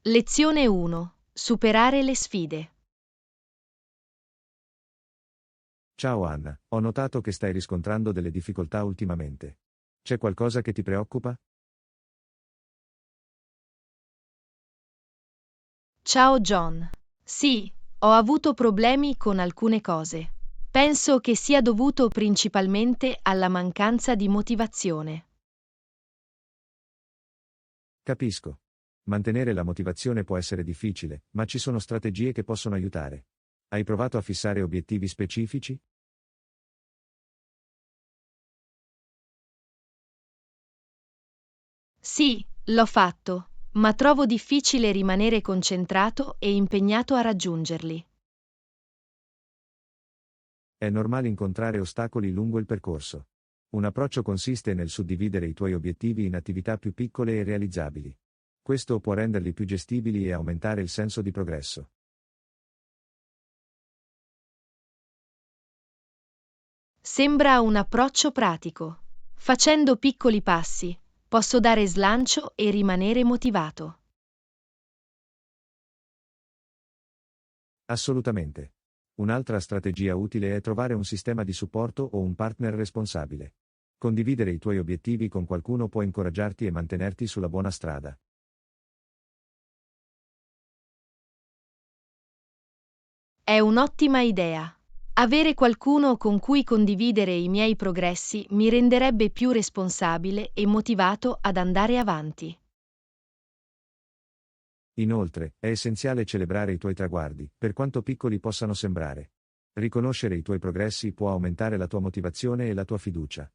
Lezione 1. Superare le sfide. Ciao Anna, ho notato che stai riscontrando delle difficoltà ultimamente. C'è qualcosa che ti preoccupa? Ciao John. Sì, ho avuto problemi con alcune cose. Penso che sia dovuto principalmente alla mancanza di motivazione. Capisco. Mantenere la motivazione può essere difficile, ma ci sono strategie che possono aiutare. Hai provato a fissare obiettivi specifici? Sì, l'ho fatto, ma trovo difficile rimanere concentrato e impegnato a raggiungerli. È normale incontrare ostacoli lungo il percorso. Un approccio consiste nel suddividere i tuoi obiettivi in attività più piccole e realizzabili. Questo può renderli più gestibili e aumentare il senso di progresso. Sembra un approccio pratico. Facendo piccoli passi, posso dare slancio e rimanere motivato. Assolutamente. Un'altra strategia utile è trovare un sistema di supporto o un partner responsabile. Condividere i tuoi obiettivi con qualcuno può incoraggiarti e mantenerti sulla buona strada. È un'ottima idea. Avere qualcuno con cui condividere i miei progressi mi renderebbe più responsabile e motivato ad andare avanti. Inoltre, è essenziale celebrare i tuoi traguardi, per quanto piccoli possano sembrare. Riconoscere i tuoi progressi può aumentare la tua motivazione e la tua fiducia.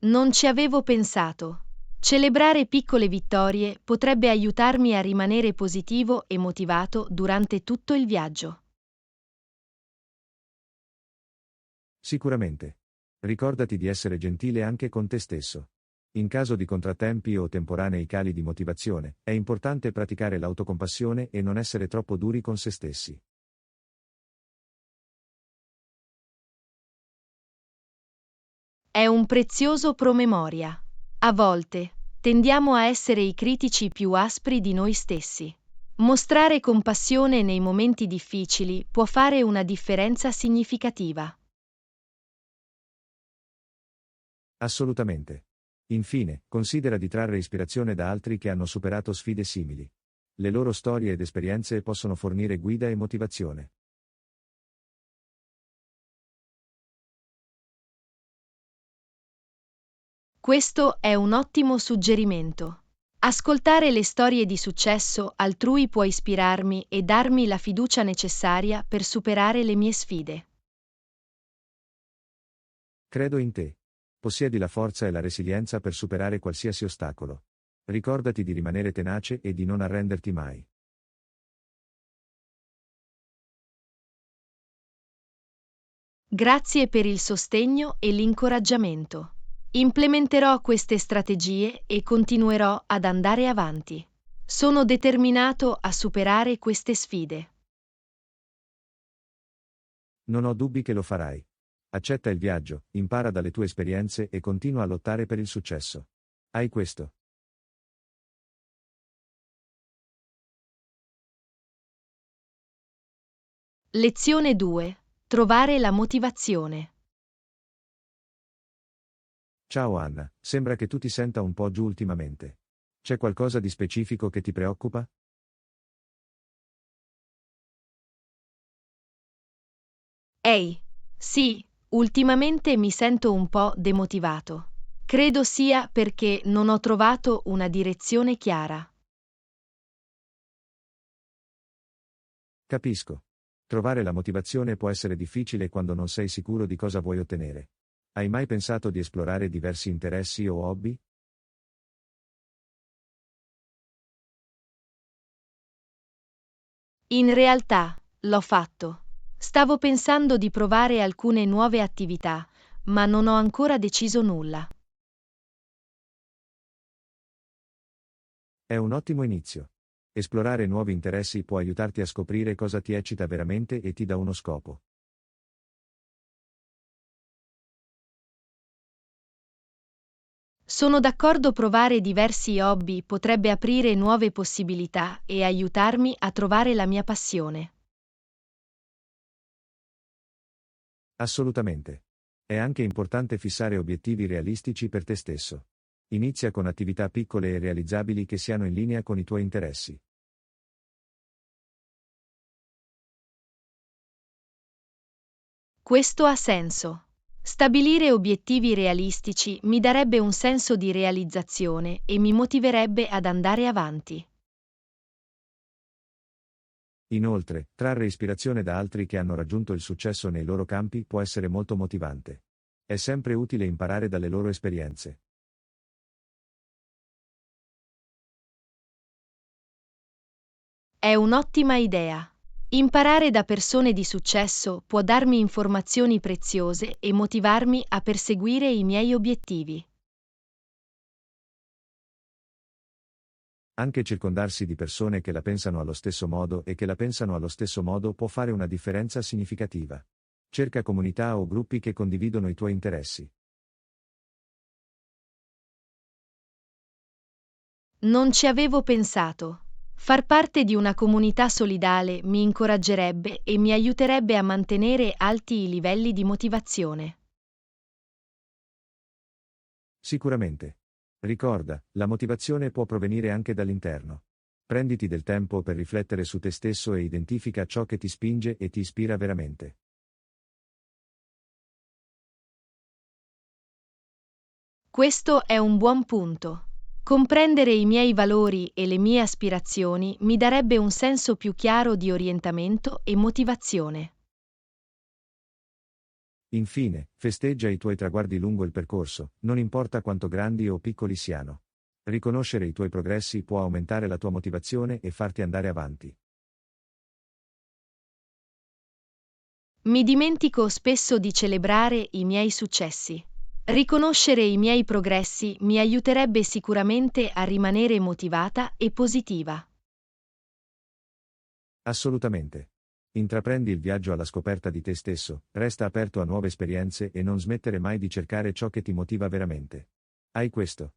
Non ci avevo pensato. Celebrare piccole vittorie potrebbe aiutarmi a rimanere positivo e motivato durante tutto il viaggio. Sicuramente. Ricordati di essere gentile anche con te stesso. In caso di contrattempi o temporanei cali di motivazione, è importante praticare l'autocompassione e non essere troppo duri con se stessi. È un prezioso promemoria. A volte, tendiamo a essere i critici più aspri di noi stessi. Mostrare compassione nei momenti difficili può fare una differenza significativa. Assolutamente. Infine, considera di trarre ispirazione da altri che hanno superato sfide simili. Le loro storie ed esperienze possono fornire guida e motivazione. Questo è un ottimo suggerimento. Ascoltare le storie di successo altrui può ispirarmi e darmi la fiducia necessaria per superare le mie sfide. Credo in te. Possiedi la forza e la resilienza per superare qualsiasi ostacolo. Ricordati di rimanere tenace e di non arrenderti mai. Grazie per il sostegno e l'incoraggiamento. Implementerò queste strategie e continuerò ad andare avanti. Sono determinato a superare queste sfide. Non ho dubbi che lo farai. Accetta il viaggio, impara dalle tue esperienze e continua a lottare per il successo. Hai questo. Lezione 2. Trovare la motivazione. Ciao Anna, sembra che tu ti senta un po' giù ultimamente. C'è qualcosa di specifico che ti preoccupa? Ehi, sì, ultimamente mi sento un po' demotivato. Credo sia perché non ho trovato una direzione chiara. Capisco. Trovare la motivazione può essere difficile quando non sei sicuro di cosa vuoi ottenere. Hai mai pensato di esplorare diversi interessi o hobby? In realtà, l'ho fatto. Stavo pensando di provare alcune nuove attività, ma non ho ancora deciso nulla. È un ottimo inizio. Esplorare nuovi interessi può aiutarti a scoprire cosa ti eccita veramente e ti dà uno scopo. Sono d'accordo, provare diversi hobby potrebbe aprire nuove possibilità e aiutarmi a trovare la mia passione. Assolutamente. È anche importante fissare obiettivi realistici per te stesso. Inizia con attività piccole e realizzabili che siano in linea con i tuoi interessi. Questo ha senso. Stabilire obiettivi realistici mi darebbe un senso di realizzazione e mi motiverebbe ad andare avanti. Inoltre, trarre ispirazione da altri che hanno raggiunto il successo nei loro campi può essere molto motivante. È sempre utile imparare dalle loro esperienze. È un'ottima idea. Imparare da persone di successo può darmi informazioni preziose e motivarmi a perseguire i miei obiettivi. Anche circondarsi di persone che la pensano allo stesso modo e che la pensano allo stesso modo può fare una differenza significativa. Cerca comunità o gruppi che condividono i tuoi interessi. Non ci avevo pensato. Far parte di una comunità solidale mi incoraggerebbe e mi aiuterebbe a mantenere alti i livelli di motivazione. Sicuramente. Ricorda, la motivazione può provenire anche dall'interno. Prenditi del tempo per riflettere su te stesso e identifica ciò che ti spinge e ti ispira veramente. Questo è un buon punto. Comprendere i miei valori e le mie aspirazioni mi darebbe un senso più chiaro di orientamento e motivazione. Infine, festeggia i tuoi traguardi lungo il percorso, non importa quanto grandi o piccoli siano. Riconoscere i tuoi progressi può aumentare la tua motivazione e farti andare avanti. Mi dimentico spesso di celebrare i miei successi. Riconoscere i miei progressi mi aiuterebbe sicuramente a rimanere motivata e positiva. Assolutamente. Intraprendi il viaggio alla scoperta di te stesso, resta aperto a nuove esperienze e non smettere mai di cercare ciò che ti motiva veramente. Hai questo.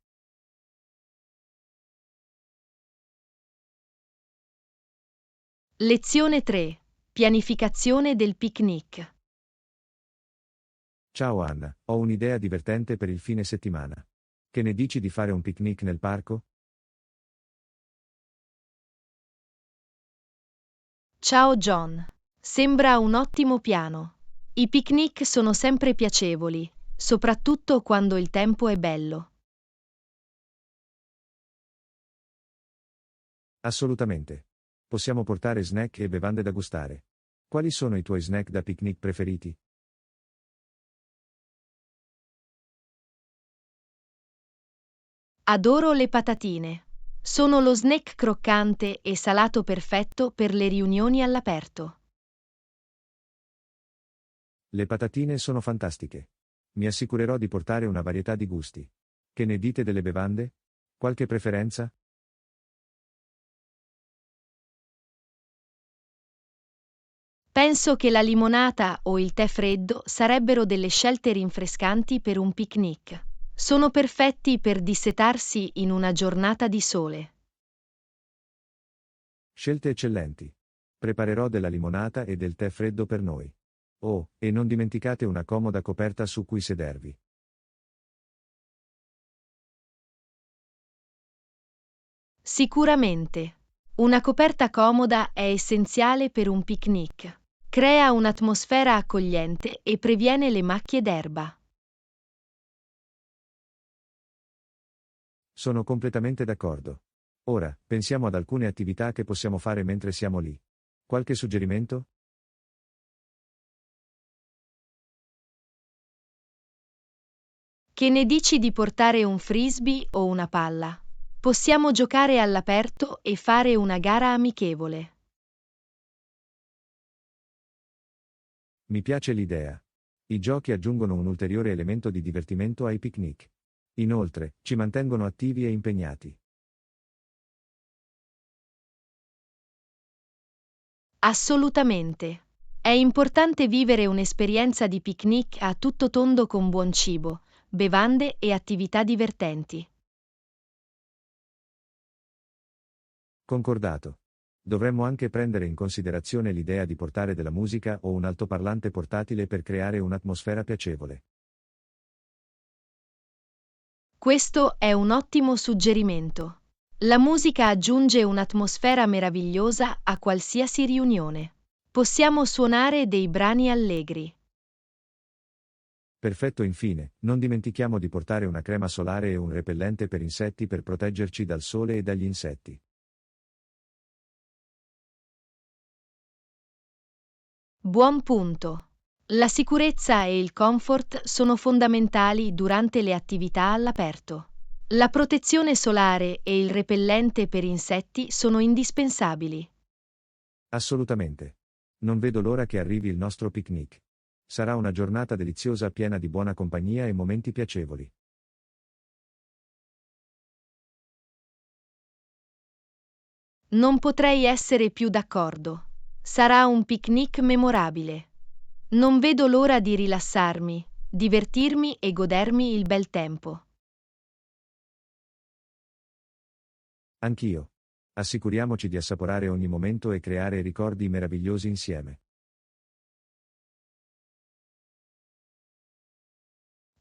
Lezione 3. Pianificazione del picnic. Ciao Anna, ho un'idea divertente per il fine settimana. Che ne dici di fare un picnic nel parco? Ciao John. Sembra un ottimo piano. I picnic sono sempre piacevoli, soprattutto quando il tempo è bello. Assolutamente. Possiamo portare snack e bevande da gustare. Quali sono i tuoi snack da picnic preferiti? Adoro le patatine. Sono lo snack croccante e salato perfetto per le riunioni all'aperto. Le patatine sono fantastiche. Mi assicurerò di portare una varietà di gusti. Che ne dite delle bevande? Qualche preferenza? Penso che la limonata o il tè freddo sarebbero delle scelte rinfrescanti per un picnic. Sono perfetti per dissetarsi in una giornata di sole. Scelte eccellenti. Preparerò della limonata e del tè freddo per noi. Oh, e non dimenticate una comoda coperta su cui sedervi. Sicuramente. Una coperta comoda è essenziale per un picnic. Crea un'atmosfera accogliente e previene le macchie d'erba. Sono completamente d'accordo. Ora, pensiamo ad alcune attività che possiamo fare mentre siamo lì. Qualche suggerimento? Che ne dici di portare un frisbee o una palla? Possiamo giocare all'aperto e fare una gara amichevole. Mi piace l'idea. I giochi aggiungono un ulteriore elemento di divertimento ai picnic. Inoltre, ci mantengono attivi e impegnati. Assolutamente. È importante vivere un'esperienza di picnic a tutto tondo con buon cibo, bevande e attività divertenti. Concordato. Dovremmo anche prendere in considerazione l'idea di portare della musica o un altoparlante portatile per creare un'atmosfera piacevole. Questo è un ottimo suggerimento. La musica aggiunge un'atmosfera meravigliosa a qualsiasi riunione. Possiamo suonare dei brani allegri. Perfetto, infine, non dimentichiamo di portare una crema solare e un repellente per insetti per proteggerci dal sole e dagli insetti. Buon punto. La sicurezza e il comfort sono fondamentali durante le attività all'aperto. La protezione solare e il repellente per insetti sono indispensabili. Assolutamente. Non vedo l'ora che arrivi il nostro picnic. Sarà una giornata deliziosa piena di buona compagnia e momenti piacevoli. Non potrei essere più d'accordo. Sarà un picnic memorabile. Non vedo l'ora di rilassarmi, divertirmi e godermi il bel tempo. Anch'io. Assicuriamoci di assaporare ogni momento e creare ricordi meravigliosi insieme.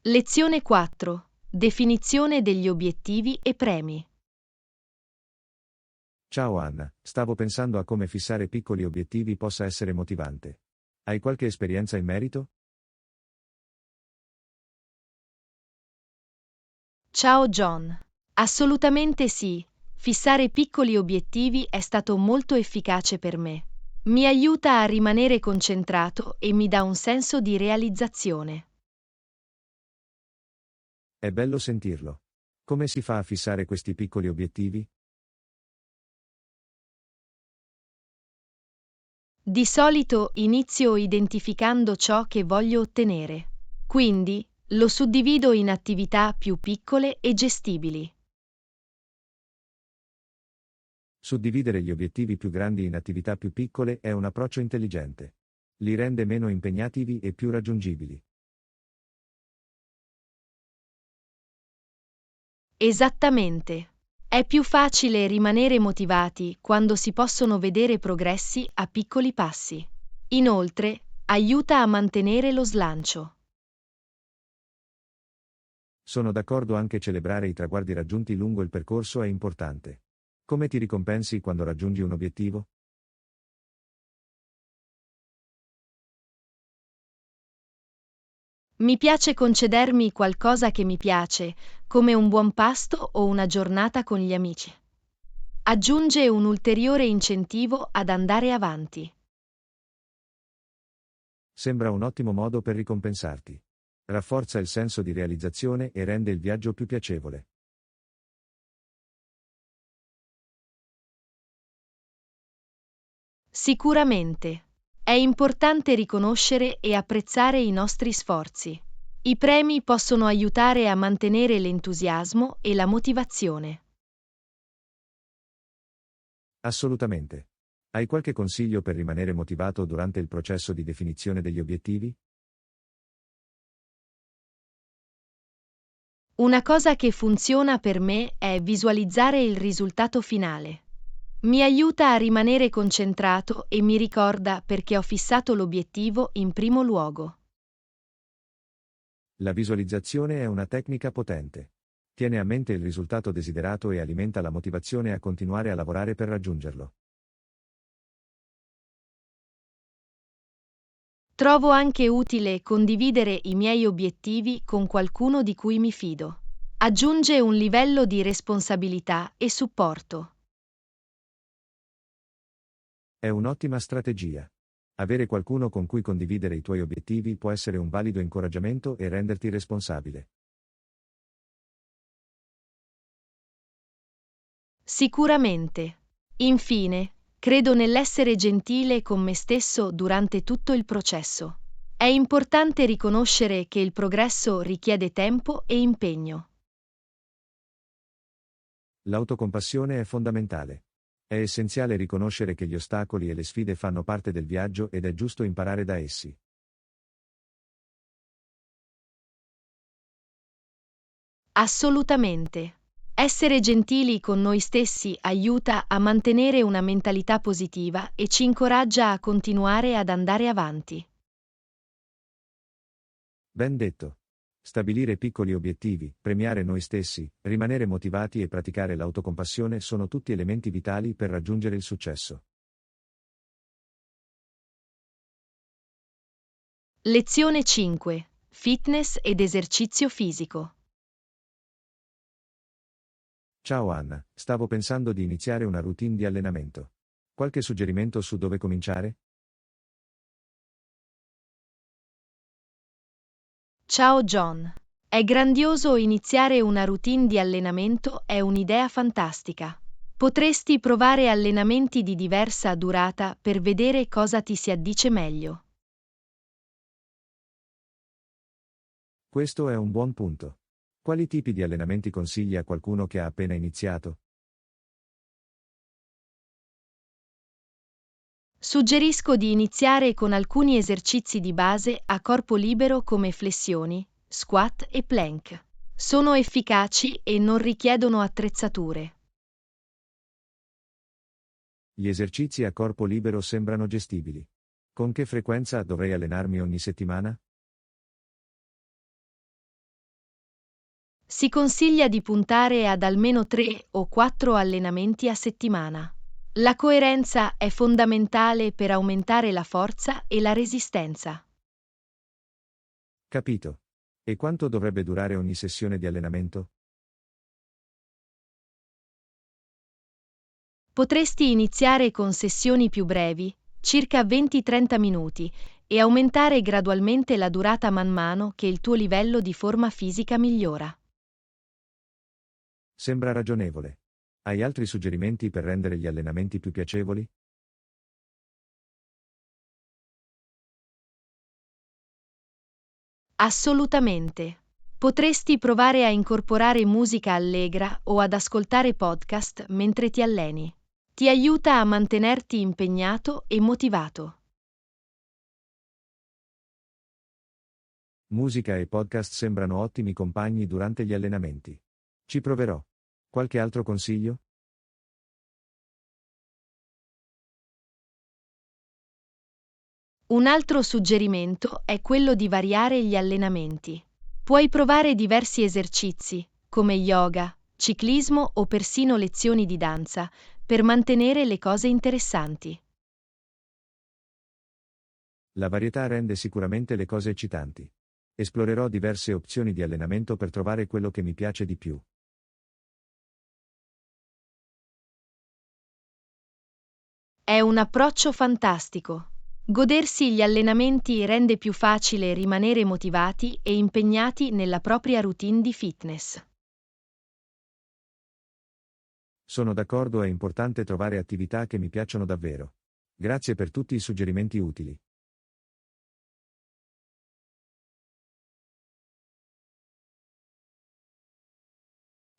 Lezione 4. Definizione degli obiettivi e premi. Ciao Anna, stavo pensando a come fissare piccoli obiettivi possa essere motivante. Hai qualche esperienza in merito? Ciao John. Assolutamente sì. Fissare piccoli obiettivi è stato molto efficace per me. Mi aiuta a rimanere concentrato e mi dà un senso di realizzazione. È bello sentirlo. Come si fa a fissare questi piccoli obiettivi? Di solito inizio identificando ciò che voglio ottenere. Quindi, lo suddivido in attività più piccole e gestibili. Suddividere gli obiettivi più grandi in attività più piccole è un approccio intelligente. Li rende meno impegnativi e più raggiungibili. Esattamente. È più facile rimanere motivati quando si possono vedere progressi a piccoli passi. Inoltre, aiuta a mantenere lo slancio. Sono d'accordo, anche celebrare i traguardi raggiunti lungo il percorso è importante. Come ti ricompensi quando raggiungi un obiettivo? Mi piace concedermi qualcosa che mi piace, come un buon pasto o una giornata con gli amici. Aggiunge un ulteriore incentivo ad andare avanti. Sembra un ottimo modo per ricompensarti. Rafforza il senso di realizzazione e rende il viaggio più piacevole. Sicuramente. È importante riconoscere e apprezzare i nostri sforzi. I premi possono aiutare a mantenere l'entusiasmo e la motivazione. Assolutamente. Hai qualche consiglio per rimanere motivato durante il processo di definizione degli obiettivi? Una cosa che funziona per me è visualizzare il risultato finale. Mi aiuta a rimanere concentrato e mi ricorda perché ho fissato l'obiettivo in primo luogo. La visualizzazione è una tecnica potente. Tiene a mente il risultato desiderato e alimenta la motivazione a continuare a lavorare per raggiungerlo. Trovo anche utile condividere i miei obiettivi con qualcuno di cui mi fido. Aggiunge un livello di responsabilità e supporto. È un'ottima strategia. Avere qualcuno con cui condividere i tuoi obiettivi può essere un valido incoraggiamento e renderti responsabile. Sicuramente. Infine, credo nell'essere gentile con me stesso durante tutto il processo. È importante riconoscere che il progresso richiede tempo e impegno. L'autocompassione è fondamentale. È essenziale riconoscere che gli ostacoli e le sfide fanno parte del viaggio ed è giusto imparare da essi. Assolutamente. Essere gentili con noi stessi aiuta a mantenere una mentalità positiva e ci incoraggia a continuare ad andare avanti. Ben detto. Stabilire piccoli obiettivi, premiare noi stessi, rimanere motivati e praticare l'autocompassione sono tutti elementi vitali per raggiungere il successo. Lezione 5. Fitness ed esercizio fisico. Ciao Anna, stavo pensando di iniziare una routine di allenamento. Qualche suggerimento su dove cominciare? Ciao John. È grandioso iniziare una routine di allenamento, è un'idea fantastica. Potresti provare allenamenti di diversa durata per vedere cosa ti si addice meglio. Questo è un buon punto. Quali tipi di allenamenti consigli a qualcuno che ha appena iniziato? Suggerisco di iniziare con alcuni esercizi di base a corpo libero come flessioni, squat e plank. Sono efficaci e non richiedono attrezzature. Gli esercizi a corpo libero sembrano gestibili. Con che frequenza dovrei allenarmi ogni settimana? Si consiglia di puntare ad almeno 3 o 4 allenamenti a settimana. La coerenza è fondamentale per aumentare la forza e la resistenza. Capito. E quanto dovrebbe durare ogni sessione di allenamento? Potresti iniziare con sessioni più brevi, circa 20-30 minuti, e aumentare gradualmente la durata man mano che il tuo livello di forma fisica migliora. Sembra ragionevole. Hai altri suggerimenti per rendere gli allenamenti più piacevoli? Assolutamente. Potresti provare a incorporare musica allegra o ad ascoltare podcast mentre ti alleni. Ti aiuta a mantenerti impegnato e motivato. Musica e podcast sembrano ottimi compagni durante gli allenamenti. Ci proverò. Qualche altro consiglio? Un altro suggerimento è quello di variare gli allenamenti. Puoi provare diversi esercizi, come yoga, ciclismo o persino lezioni di danza, per mantenere le cose interessanti. La varietà rende sicuramente le cose eccitanti. Esplorerò diverse opzioni di allenamento per trovare quello che mi piace di più. È un approccio fantastico. Godersi gli allenamenti rende più facile rimanere motivati e impegnati nella propria routine di fitness. Sono d'accordo, è importante trovare attività che mi piacciono davvero. Grazie per tutti i suggerimenti utili.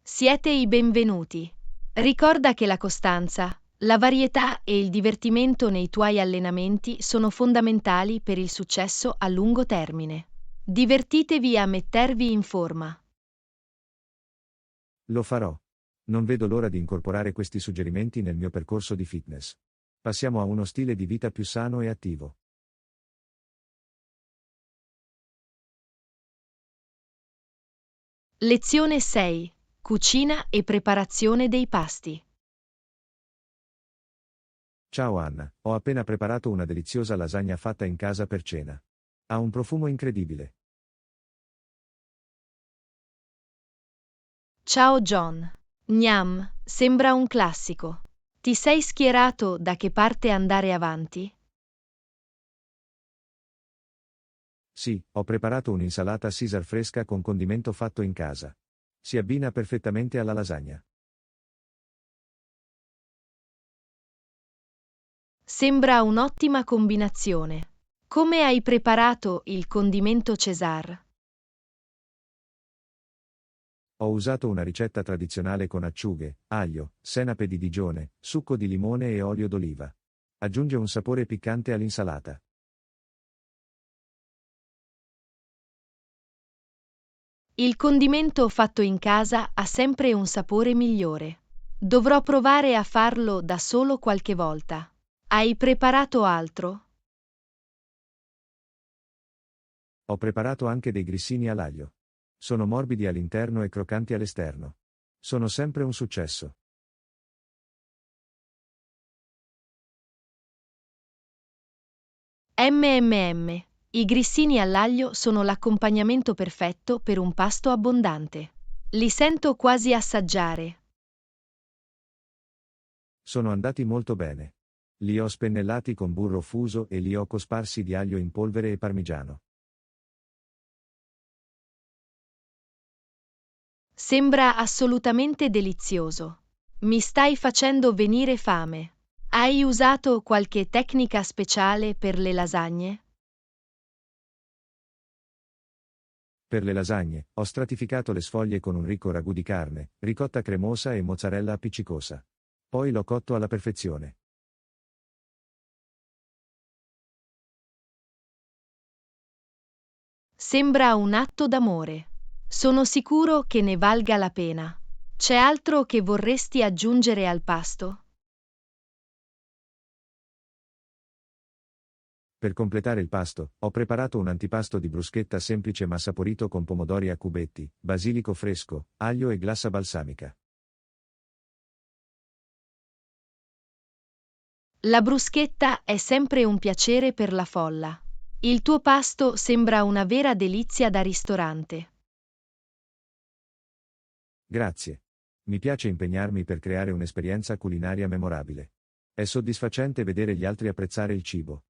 Siete i benvenuti. Ricorda che la costanza, la varietà e il divertimento nei tuoi allenamenti sono fondamentali per il successo a lungo termine. Divertitevi a mettervi in forma. Lo farò. Non vedo l'ora di incorporare questi suggerimenti nel mio percorso di fitness. Passiamo a uno stile di vita più sano e attivo. Lezione 6. Cucina e preparazione dei pasti. Ciao Anna, ho appena preparato una deliziosa lasagna fatta in casa per cena. Ha un profumo incredibile. Ciao John. Gnam, sembra un classico. Ti sei schierato da che parte andare avanti? Sì, ho preparato un'insalata Caesar fresca con condimento fatto in casa. Si abbina perfettamente alla lasagna. Sembra un'ottima combinazione. Come hai preparato il condimento César? Ho usato una ricetta tradizionale con acciughe, aglio, senape di Digione, succo di limone e olio d'oliva. Aggiunge un sapore piccante all'insalata. Il condimento fatto in casa ha sempre un sapore migliore. Dovrò provare a farlo da solo qualche volta. Hai preparato altro? Ho preparato anche dei grissini all'aglio. Sono morbidi all'interno e croccanti all'esterno. Sono sempre un successo. I grissini all'aglio sono l'accompagnamento perfetto per un pasto abbondante. Li sento quasi assaggiare. Sono andati molto bene. Li ho spennellati con burro fuso e li ho cosparsi di aglio in polvere e parmigiano. Sembra assolutamente delizioso. Mi stai facendo venire fame. Hai usato qualche tecnica speciale per le lasagne? Per le lasagne, ho stratificato le sfoglie con un ricco ragù di carne, ricotta cremosa e mozzarella appiccicosa. Poi l'ho cotto alla perfezione. Sembra un atto d'amore. Sono sicuro che ne valga la pena. C'è altro che vorresti aggiungere al pasto? Per completare il pasto, ho preparato un antipasto di bruschetta semplice ma saporito con pomodori a cubetti, basilico fresco, aglio e glassa balsamica. La bruschetta è sempre un piacere per la folla. Il tuo pasto sembra una vera delizia da ristorante. Grazie. Mi piace impegnarmi per creare un'esperienza culinaria memorabile. È soddisfacente vedere gli altri apprezzare il cibo.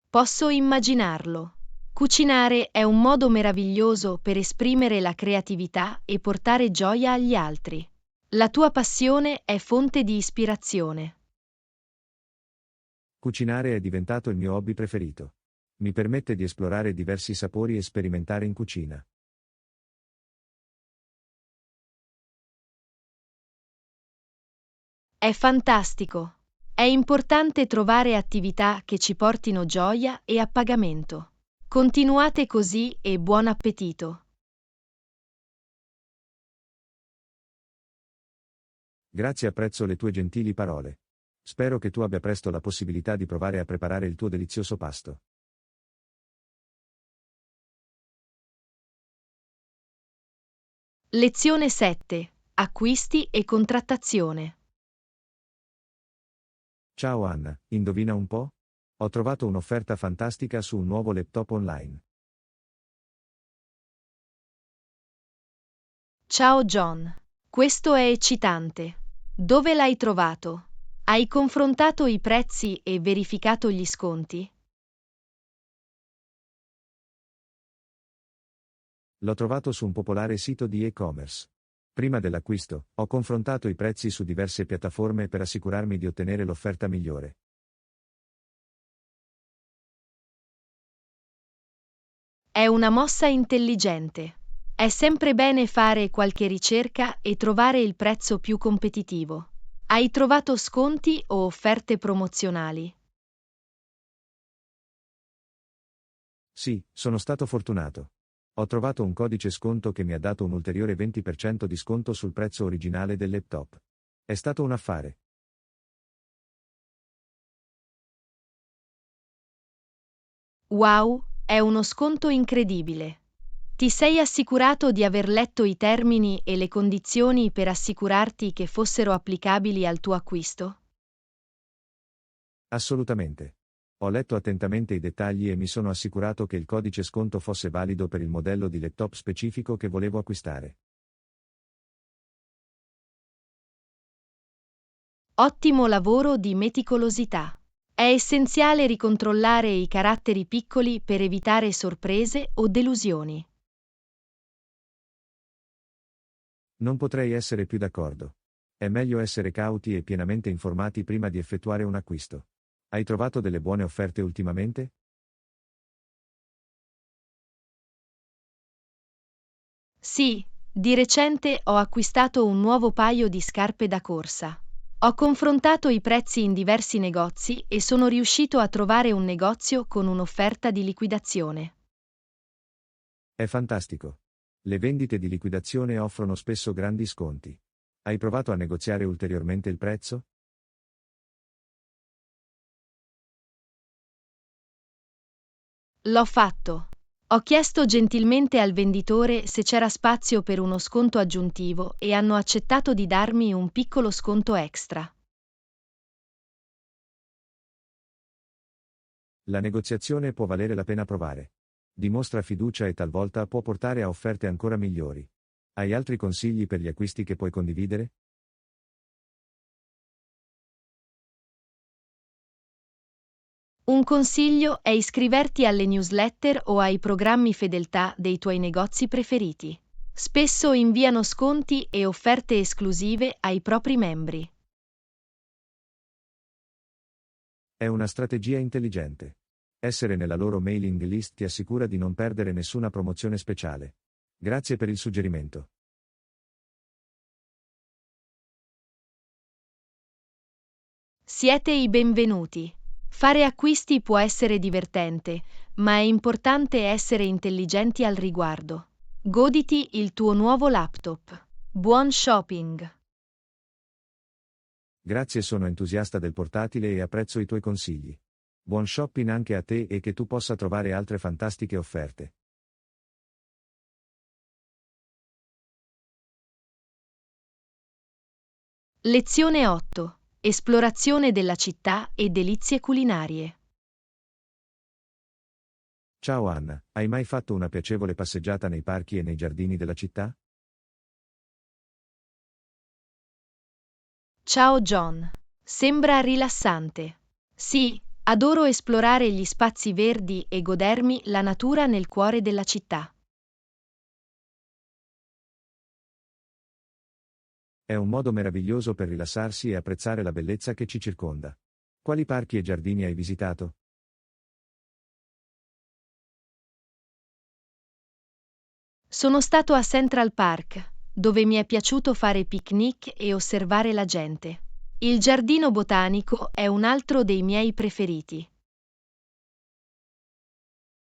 Posso immaginarlo. Cucinare è un modo meraviglioso per esprimere la creatività e portare gioia agli altri. La tua passione è fonte di ispirazione. Cucinare è diventato il mio hobby preferito. Mi permette di esplorare diversi sapori e sperimentare in cucina. È fantastico. È importante trovare attività che ci portino gioia e appagamento. Continuate così e buon appetito. Grazie, apprezzo le tue gentili parole. Spero che tu abbia presto la possibilità di provare a preparare il tuo delizioso pasto. Lezione 7. Acquisti e contrattazione. Ciao Anna, indovina un po'? Ho trovato un'offerta fantastica su un nuovo laptop online. Ciao John. Questo è eccitante. Dove l'hai trovato? Hai confrontato i prezzi e verificato gli sconti? L'ho trovato su un popolare sito di e-commerce. Prima dell'acquisto, ho confrontato i prezzi su diverse piattaforme per assicurarmi di ottenere l'offerta migliore. È una mossa intelligente. È sempre bene fare qualche ricerca e trovare il prezzo più competitivo. Hai trovato sconti o offerte promozionali? Sì, sono stato fortunato. Ho trovato un codice sconto che mi ha dato un ulteriore 20% di sconto sul prezzo originale del laptop. È stato un affare. Wow, è uno sconto incredibile. Ti sei assicurato di aver letto i termini e le condizioni per assicurarti che fossero applicabili al tuo acquisto? Assolutamente. Ho letto attentamente i dettagli e mi sono assicurato che il codice sconto fosse valido per il modello di laptop specifico che volevo acquistare. Ottimo lavoro di meticolosità. È essenziale ricontrollare i caratteri piccoli per evitare sorprese o delusioni. Non potrei essere più d'accordo. È meglio essere cauti e pienamente informati prima di effettuare un acquisto. Hai trovato delle buone offerte ultimamente? Sì, di recente ho acquistato un nuovo paio di scarpe da corsa. Ho confrontato i prezzi in diversi negozi e sono riuscito a trovare un negozio con un'offerta di liquidazione. È fantastico. Le vendite di liquidazione offrono spesso grandi sconti. Hai provato a negoziare ulteriormente il prezzo? L'ho fatto. Ho chiesto gentilmente al venditore se c'era spazio per uno sconto aggiuntivo e hanno accettato di darmi un piccolo sconto extra. La negoziazione può valere la pena provare. Dimostra fiducia e talvolta può portare a offerte ancora migliori. Hai altri consigli per gli acquisti che puoi condividere? Un consiglio è iscriverti alle newsletter o ai programmi fedeltà dei tuoi negozi preferiti. Spesso inviano sconti e offerte esclusive ai propri membri. È una strategia intelligente. Essere nella loro mailing list ti assicura di non perdere nessuna promozione speciale. Grazie per il suggerimento. Siete i benvenuti. Fare acquisti può essere divertente, ma è importante essere intelligenti al riguardo. Goditi il tuo nuovo laptop. Buon shopping! Grazie, sono entusiasta del portatile e apprezzo i tuoi consigli. Buon shopping anche a te e che tu possa trovare altre fantastiche offerte. Lezione 8. Esplorazione della città e delizie culinarie. Ciao Anna, hai mai fatto una piacevole passeggiata nei parchi e nei giardini della città? Ciao John. Sembra rilassante. Sì, adoro esplorare gli spazi verdi e godermi la natura nel cuore della città. È un modo meraviglioso per rilassarsi e apprezzare la bellezza che ci circonda. Quali parchi e giardini hai visitato? Sono stato a Central Park, dove mi è piaciuto fare picnic e osservare la gente. Il giardino botanico è un altro dei miei preferiti.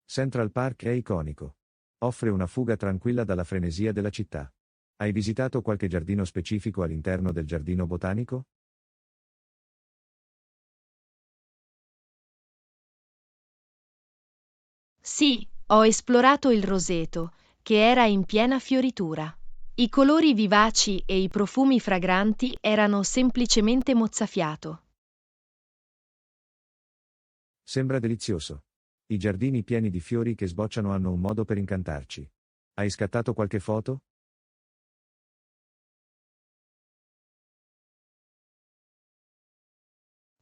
Central Park è iconico. Offre una fuga tranquilla dalla frenesia della città. Hai visitato qualche giardino specifico all'interno del giardino botanico? Sì, ho esplorato il roseto, che era in piena fioritura. I colori vivaci e i profumi fragranti erano semplicemente mozzafiato. Sembra delizioso. I giardini pieni di fiori che sbocciano hanno un modo per incantarci. Hai scattato qualche foto?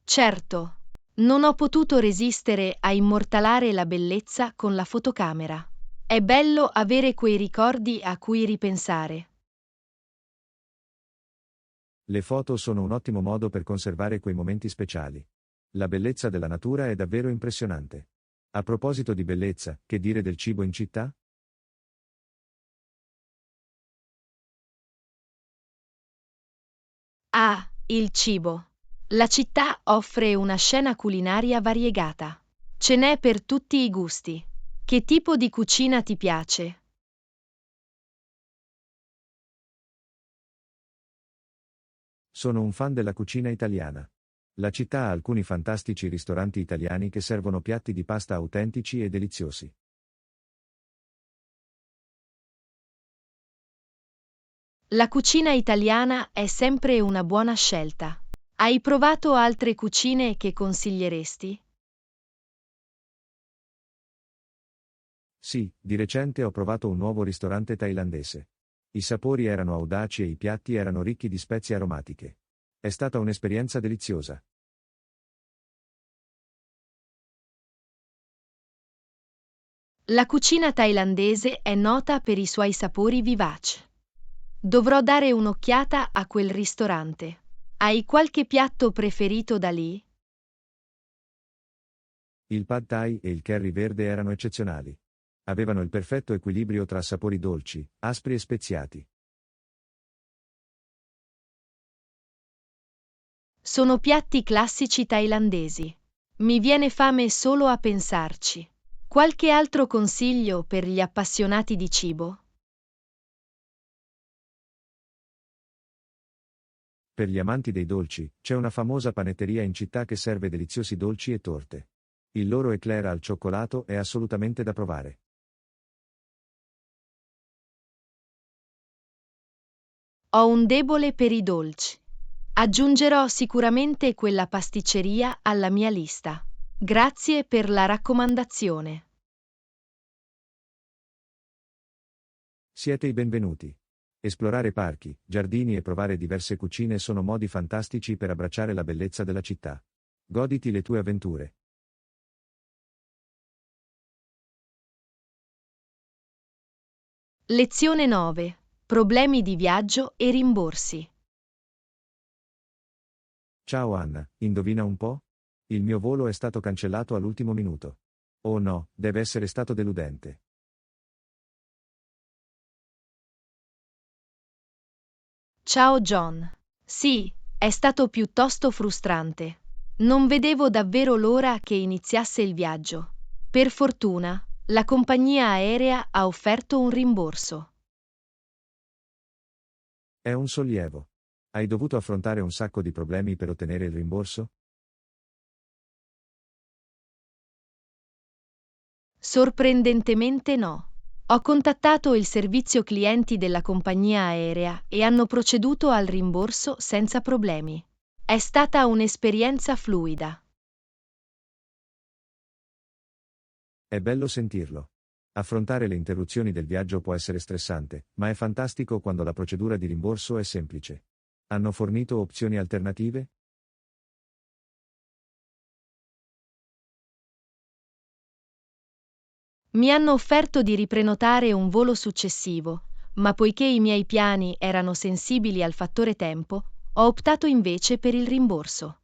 Certo, non ho potuto resistere a immortalare la bellezza con la fotocamera. È bello avere quei ricordi a cui ripensare. Le foto sono un ottimo modo per conservare quei momenti speciali. La bellezza della natura è davvero impressionante. A proposito di bellezza, che dire del cibo in città? Ah, il cibo. La città offre una scena culinaria variegata. Ce n'è per tutti i gusti. Che tipo di cucina ti piace? Sono un fan della cucina italiana. La città ha alcuni fantastici ristoranti italiani che servono piatti di pasta autentici e deliziosi. La cucina italiana è sempre una buona scelta. Hai provato altre cucine che consiglieresti? Sì, di recente ho provato un nuovo ristorante thailandese. I sapori erano audaci e i piatti erano ricchi di spezie aromatiche. È stata un'esperienza deliziosa. La cucina thailandese è nota per i suoi sapori vivaci. Dovrò dare un'occhiata a quel ristorante. Hai qualche piatto preferito da lì? Il pad thai e il curry verde erano eccezionali. Avevano il perfetto equilibrio tra sapori dolci, aspri e speziati. Sono piatti classici thailandesi. Mi viene fame solo a pensarci. Qualche altro consiglio per gli appassionati di cibo? Per gli amanti dei dolci, c'è una famosa panetteria in città che serve deliziosi dolci e torte. Il loro eclair al cioccolato è assolutamente da provare. Ho un debole per i dolci. Aggiungerò sicuramente quella pasticceria alla mia lista. Grazie per la raccomandazione. Siete i benvenuti. Esplorare parchi, giardini e provare diverse cucine sono modi fantastici per abbracciare la bellezza della città. Goditi le tue avventure. Lezione 9. Problemi di viaggio e rimborsi. Ciao Anna, indovina un po'? Il mio volo è stato cancellato all'ultimo minuto. Oh no, deve essere stato deludente. Ciao John. Sì, è stato piuttosto frustrante. Non vedevo davvero l'ora che iniziasse il viaggio. Per fortuna, la compagnia aerea ha offerto un rimborso. È un sollievo. Hai dovuto affrontare un sacco di problemi per ottenere il rimborso? Sorprendentemente no. Ho contattato il servizio clienti della compagnia aerea e hanno proceduto al rimborso senza problemi. È stata un'esperienza fluida. È bello sentirlo. Affrontare le interruzioni del viaggio può essere stressante, ma è fantastico quando la procedura di rimborso è semplice. Hanno fornito opzioni alternative? Mi hanno offerto di riprenotare un volo successivo, ma poiché i miei piani erano sensibili al fattore tempo, ho optato invece per il rimborso.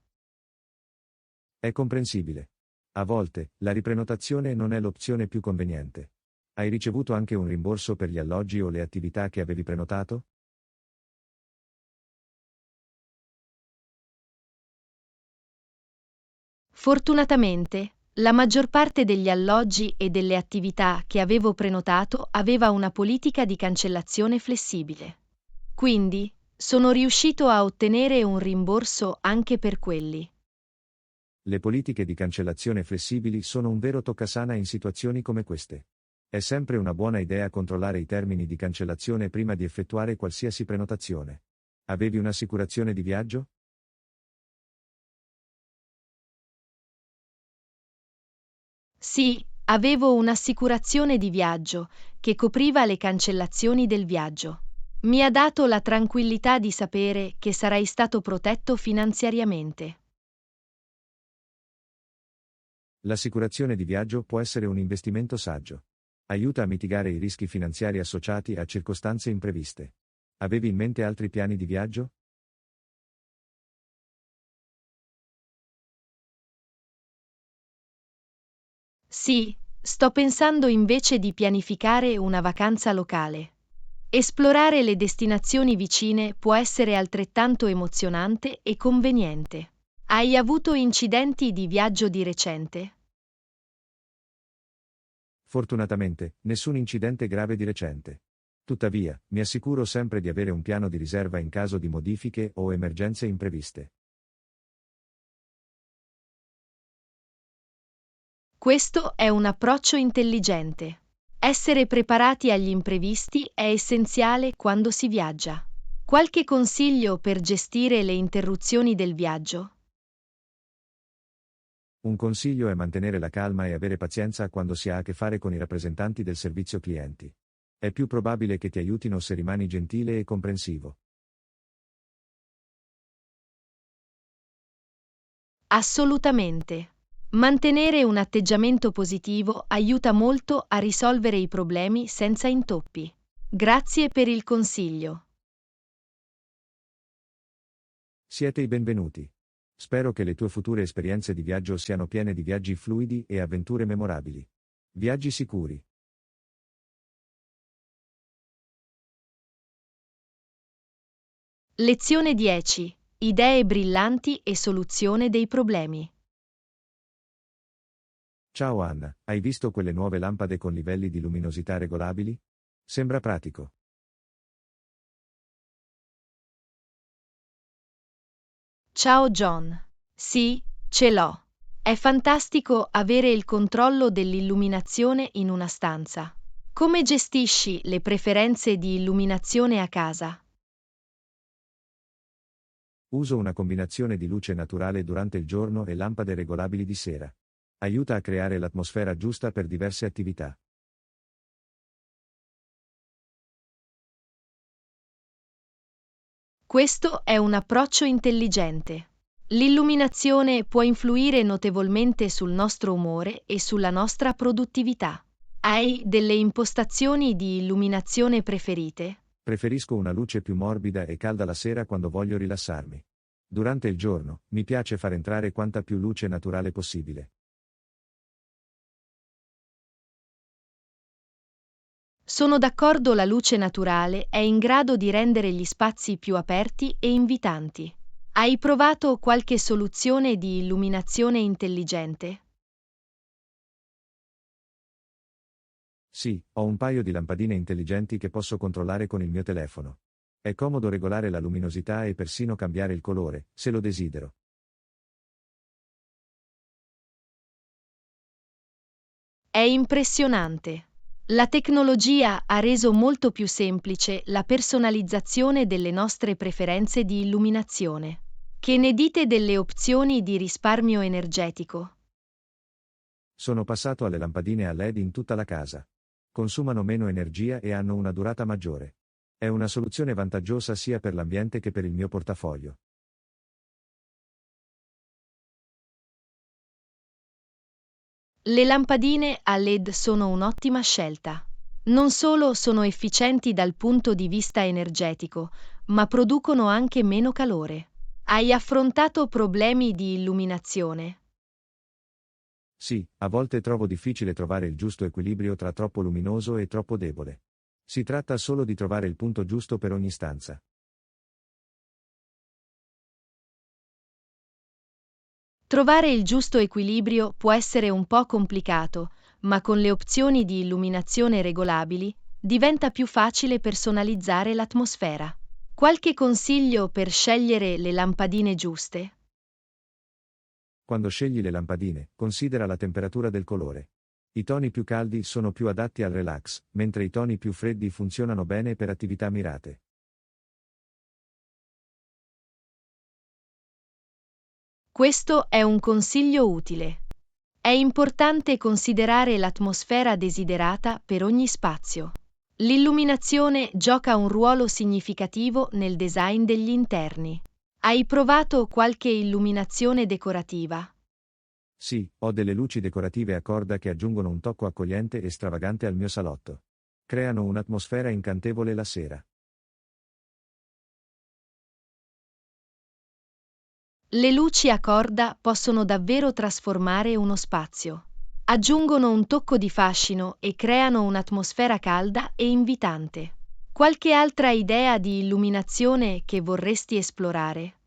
È comprensibile. A volte, la riprenotazione non è l'opzione più conveniente. Hai ricevuto anche un rimborso per gli alloggi o le attività che avevi prenotato? Fortunatamente, la maggior parte degli alloggi e delle attività che avevo prenotato aveva una politica di cancellazione flessibile. Quindi, sono riuscito a ottenere un rimborso anche per quelli. Le politiche di cancellazione flessibili sono un vero toccasana in situazioni come queste. È sempre una buona idea controllare i termini di cancellazione prima di effettuare qualsiasi prenotazione. Avevi un'assicurazione di viaggio? Sì, avevo un'assicurazione di viaggio che copriva le cancellazioni del viaggio. Mi ha dato la tranquillità di sapere che sarei stato protetto finanziariamente. L'assicurazione di viaggio può essere un investimento saggio. Aiuta a mitigare i rischi finanziari associati a circostanze impreviste. Avevi in mente altri piani di viaggio? Sì, sto pensando invece di pianificare una vacanza locale. Esplorare le destinazioni vicine può essere altrettanto emozionante e conveniente. Hai avuto incidenti di viaggio di recente? Fortunatamente, nessun incidente grave di recente. Tuttavia, mi assicuro sempre di avere un piano di riserva in caso di modifiche o emergenze impreviste. Questo è un approccio intelligente. Essere preparati agli imprevisti è essenziale quando si viaggia. Qualche consiglio per gestire le interruzioni del viaggio? Un consiglio è mantenere la calma e avere pazienza quando si ha a che fare con i rappresentanti del servizio clienti. È più probabile che ti aiutino se rimani gentile e comprensivo. Assolutamente. Mantenere un atteggiamento positivo aiuta molto a risolvere i problemi senza intoppi. Grazie per il consiglio. Siete i benvenuti. Spero che le tue future esperienze di viaggio siano piene di viaggi fluidi e avventure memorabili. Viaggi sicuri. Lezione 10. idee brillanti e soluzione dei problemi. Ciao Anna, hai visto quelle nuove lampade con livelli di luminosità regolabili? Sembra pratico. Ciao John. Sì, ce l'ho. È fantastico avere il controllo dell'illuminazione in una stanza. Come gestisci le preferenze di illuminazione a casa? Uso una combinazione di luce naturale durante il giorno e lampade regolabili di sera. Aiuta a creare l'atmosfera giusta per diverse attività. Questo è un approccio intelligente. L'illuminazione può influire notevolmente sul nostro umore e sulla nostra produttività. Hai delle impostazioni di illuminazione preferite? Preferisco una luce più morbida e calda la sera quando voglio rilassarmi. Durante il giorno, mi piace far entrare quanta più luce naturale possibile. Sono d'accordo, la luce naturale è in grado di rendere gli spazi più aperti e invitanti. Hai provato qualche soluzione di illuminazione intelligente? Sì, ho un paio di lampadine intelligenti che posso controllare con il mio telefono. È comodo regolare la luminosità e persino cambiare il colore, se lo desidero. È impressionante. La tecnologia ha reso molto più semplice la personalizzazione delle nostre preferenze di illuminazione. Che ne dite delle opzioni di risparmio energetico? Sono passato alle lampadine a LED in tutta la casa. Consumano meno energia e hanno una durata maggiore. È una soluzione vantaggiosa sia per l'ambiente che per il mio portafoglio. Le lampadine a LED sono un'ottima scelta. Non solo sono efficienti dal punto di vista energetico, ma producono anche meno calore. Hai affrontato problemi di illuminazione? Sì, a volte trovo difficile trovare il giusto equilibrio tra troppo luminoso e troppo debole. Si tratta solo di trovare il punto giusto per ogni stanza. Trovare il giusto equilibrio può essere un po' complicato, ma con le opzioni di illuminazione regolabili diventa più facile personalizzare l'atmosfera. Qualche consiglio per scegliere le lampadine giuste? Quando scegli le lampadine, considera la temperatura del colore. I toni più caldi sono più adatti al relax, mentre i toni più freddi funzionano bene per attività mirate. Questo è un consiglio utile. È importante considerare l'atmosfera desiderata per ogni spazio. L'illuminazione gioca un ruolo significativo nel design degli interni. Hai provato qualche illuminazione decorativa? Sì, ho delle luci decorative a corda che aggiungono un tocco accogliente e stravagante al mio salotto. Creano un'atmosfera incantevole la sera. Le luci a corda possono davvero trasformare uno spazio. Aggiungono un tocco di fascino e creano un'atmosfera calda e invitante. Qualche altra idea di illuminazione che vorresti esplorare?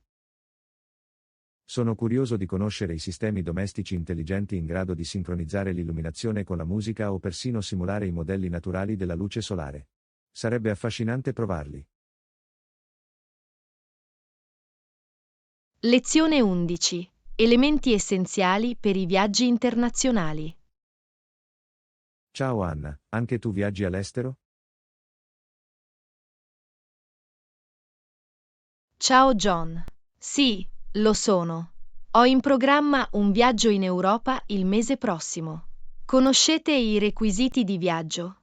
Sono curioso di conoscere i sistemi domestici intelligenti in grado di sincronizzare l'illuminazione con la musica o persino simulare i modelli naturali della luce solare. Sarebbe affascinante provarli. Lezione 11. Elementi essenziali per i viaggi internazionali. Ciao Anna, anche tu viaggi all'estero? Ciao John. Sì, lo sono. Ho in programma un viaggio in Europa il mese prossimo. Conoscete i requisiti di viaggio?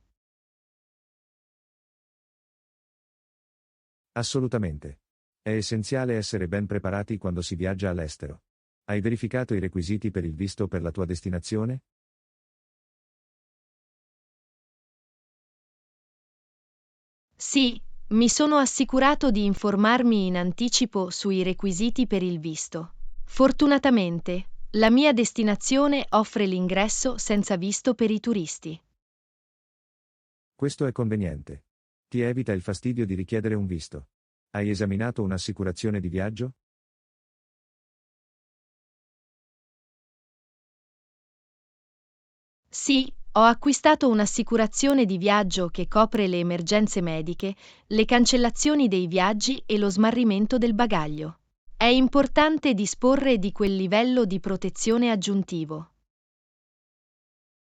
Assolutamente. È essenziale essere ben preparati quando si viaggia all'estero. Hai verificato i requisiti per il visto per la tua destinazione? Sì, mi sono assicurato di informarmi in anticipo sui requisiti per il visto. Fortunatamente, la mia destinazione offre l'ingresso senza visto per i turisti. Questo è conveniente. Ti evita il fastidio di richiedere un visto. Hai esaminato un'assicurazione di viaggio? Sì, ho acquistato un'assicurazione di viaggio che copre le emergenze mediche, le cancellazioni dei viaggi e lo smarrimento del bagaglio. È importante disporre di quel livello di protezione aggiuntivo.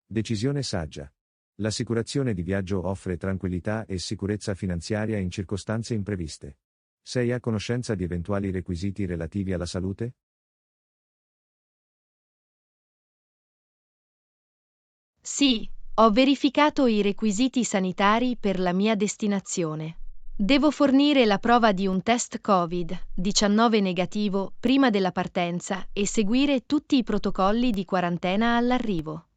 Decisione saggia. L'assicurazione di viaggio offre tranquillità e sicurezza finanziaria in circostanze impreviste. Sei a conoscenza di eventuali requisiti relativi alla salute? Sì, ho verificato i requisiti sanitari per la mia destinazione. Devo fornire la prova di un test Covid-19 negativo prima della partenza e seguire tutti i protocolli di quarantena all'arrivo.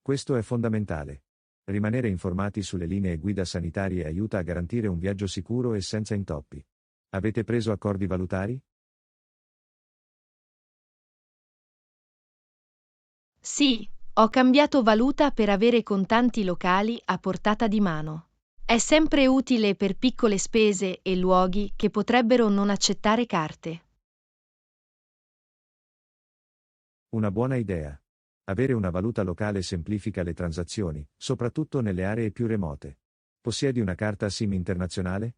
Questo è fondamentale. Rimanere informati sulle linee guida sanitarie aiuta a garantire un viaggio sicuro e senza intoppi. Avete preso accordi valutari? Sì, ho cambiato valuta per avere contanti locali a portata di mano. È sempre utile per piccole spese e luoghi che potrebbero non accettare carte. Una buona idea. Avere una valuta locale semplifica le transazioni, soprattutto nelle aree più remote. Possiedi una carta SIM internazionale?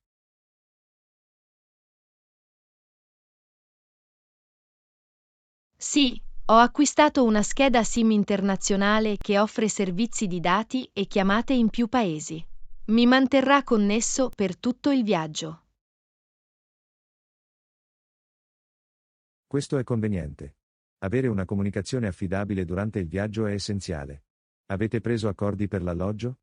Sì, ho acquistato una scheda SIM internazionale che offre servizi di dati e chiamate in più paesi. Mi manterrà connesso per tutto il viaggio. Questo è conveniente. Avere una comunicazione affidabile durante il viaggio è essenziale. Avete preso accordi per l'alloggio?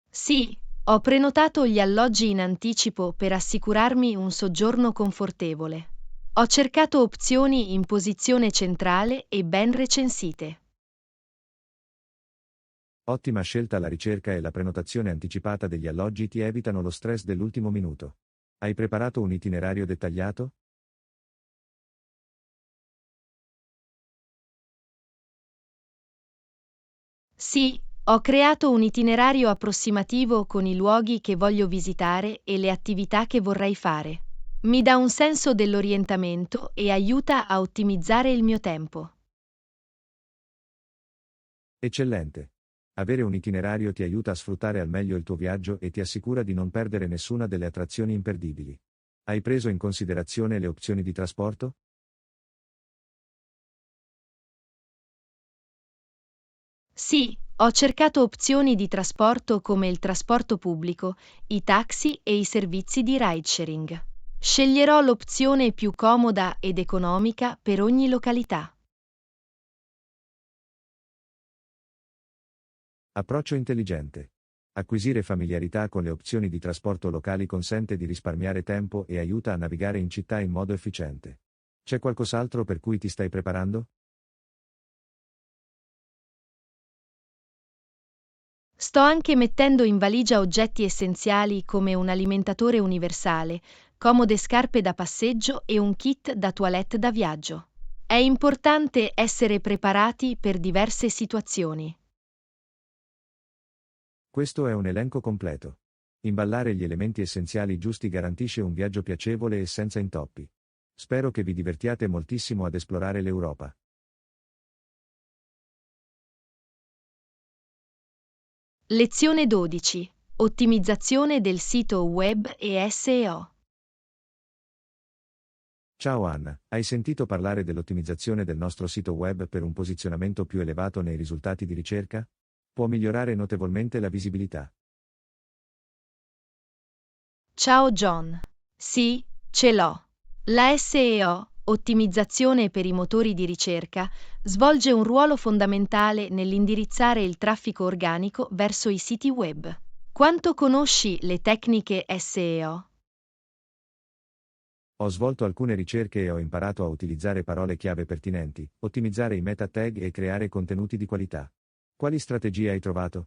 Sì, ho prenotato gli alloggi in anticipo per assicurarmi un soggiorno confortevole. Ho cercato opzioni in posizione centrale e ben recensite. Ottima scelta. La ricerca e la prenotazione anticipata degli alloggi ti evitano lo stress dell'ultimo minuto. Hai preparato un itinerario dettagliato? Sì, ho creato un itinerario approssimativo con i luoghi che voglio visitare e le attività che vorrei fare. Mi dà un senso dell'orientamento e aiuta a ottimizzare il mio tempo. Eccellente. Avere un itinerario ti aiuta a sfruttare al meglio il tuo viaggio e ti assicura di non perdere nessuna delle attrazioni imperdibili. Hai preso in considerazione le opzioni di trasporto? Sì, ho cercato opzioni di trasporto come il trasporto pubblico, i taxi e i servizi di ridesharing. Sceglierò l'opzione più comoda ed economica per ogni località. Approccio intelligente. Acquisire familiarità con le opzioni di trasporto locali consente di risparmiare tempo e aiuta a navigare in città in modo efficiente. C'è qualcos'altro per cui ti stai preparando? Sto anche mettendo in valigia oggetti essenziali come un alimentatore universale, comode scarpe da passeggio e un kit da toilette da viaggio. È importante essere preparati per diverse situazioni. Questo è un elenco completo. Imballare gli elementi essenziali giusti garantisce un viaggio piacevole e senza intoppi. Spero che vi divertiate moltissimo ad esplorare l'Europa. Lezione 12. Ottimizzazione del sito web e SEO. Ciao Anna, hai sentito parlare dell'ottimizzazione del nostro sito web per un posizionamento più elevato nei risultati di ricerca? Può migliorare notevolmente la visibilità. Ciao John. Sì, ce l'ho. La SEO, ottimizzazione per i motori di ricerca, svolge un ruolo fondamentale nell'indirizzare il traffico organico verso i siti web. Quanto conosci le tecniche SEO? Ho svolto alcune ricerche e ho imparato a utilizzare parole chiave pertinenti, ottimizzare i meta tag e creare contenuti di qualità. Quali strategie hai trovato?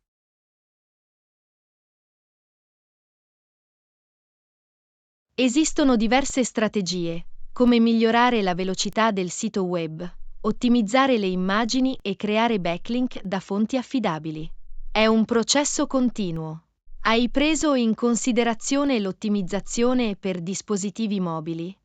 Esistono diverse strategie, come migliorare la velocità del sito web, ottimizzare le immagini e creare backlink da fonti affidabili. È un processo continuo. Hai preso in considerazione l'ottimizzazione per dispositivi mobili?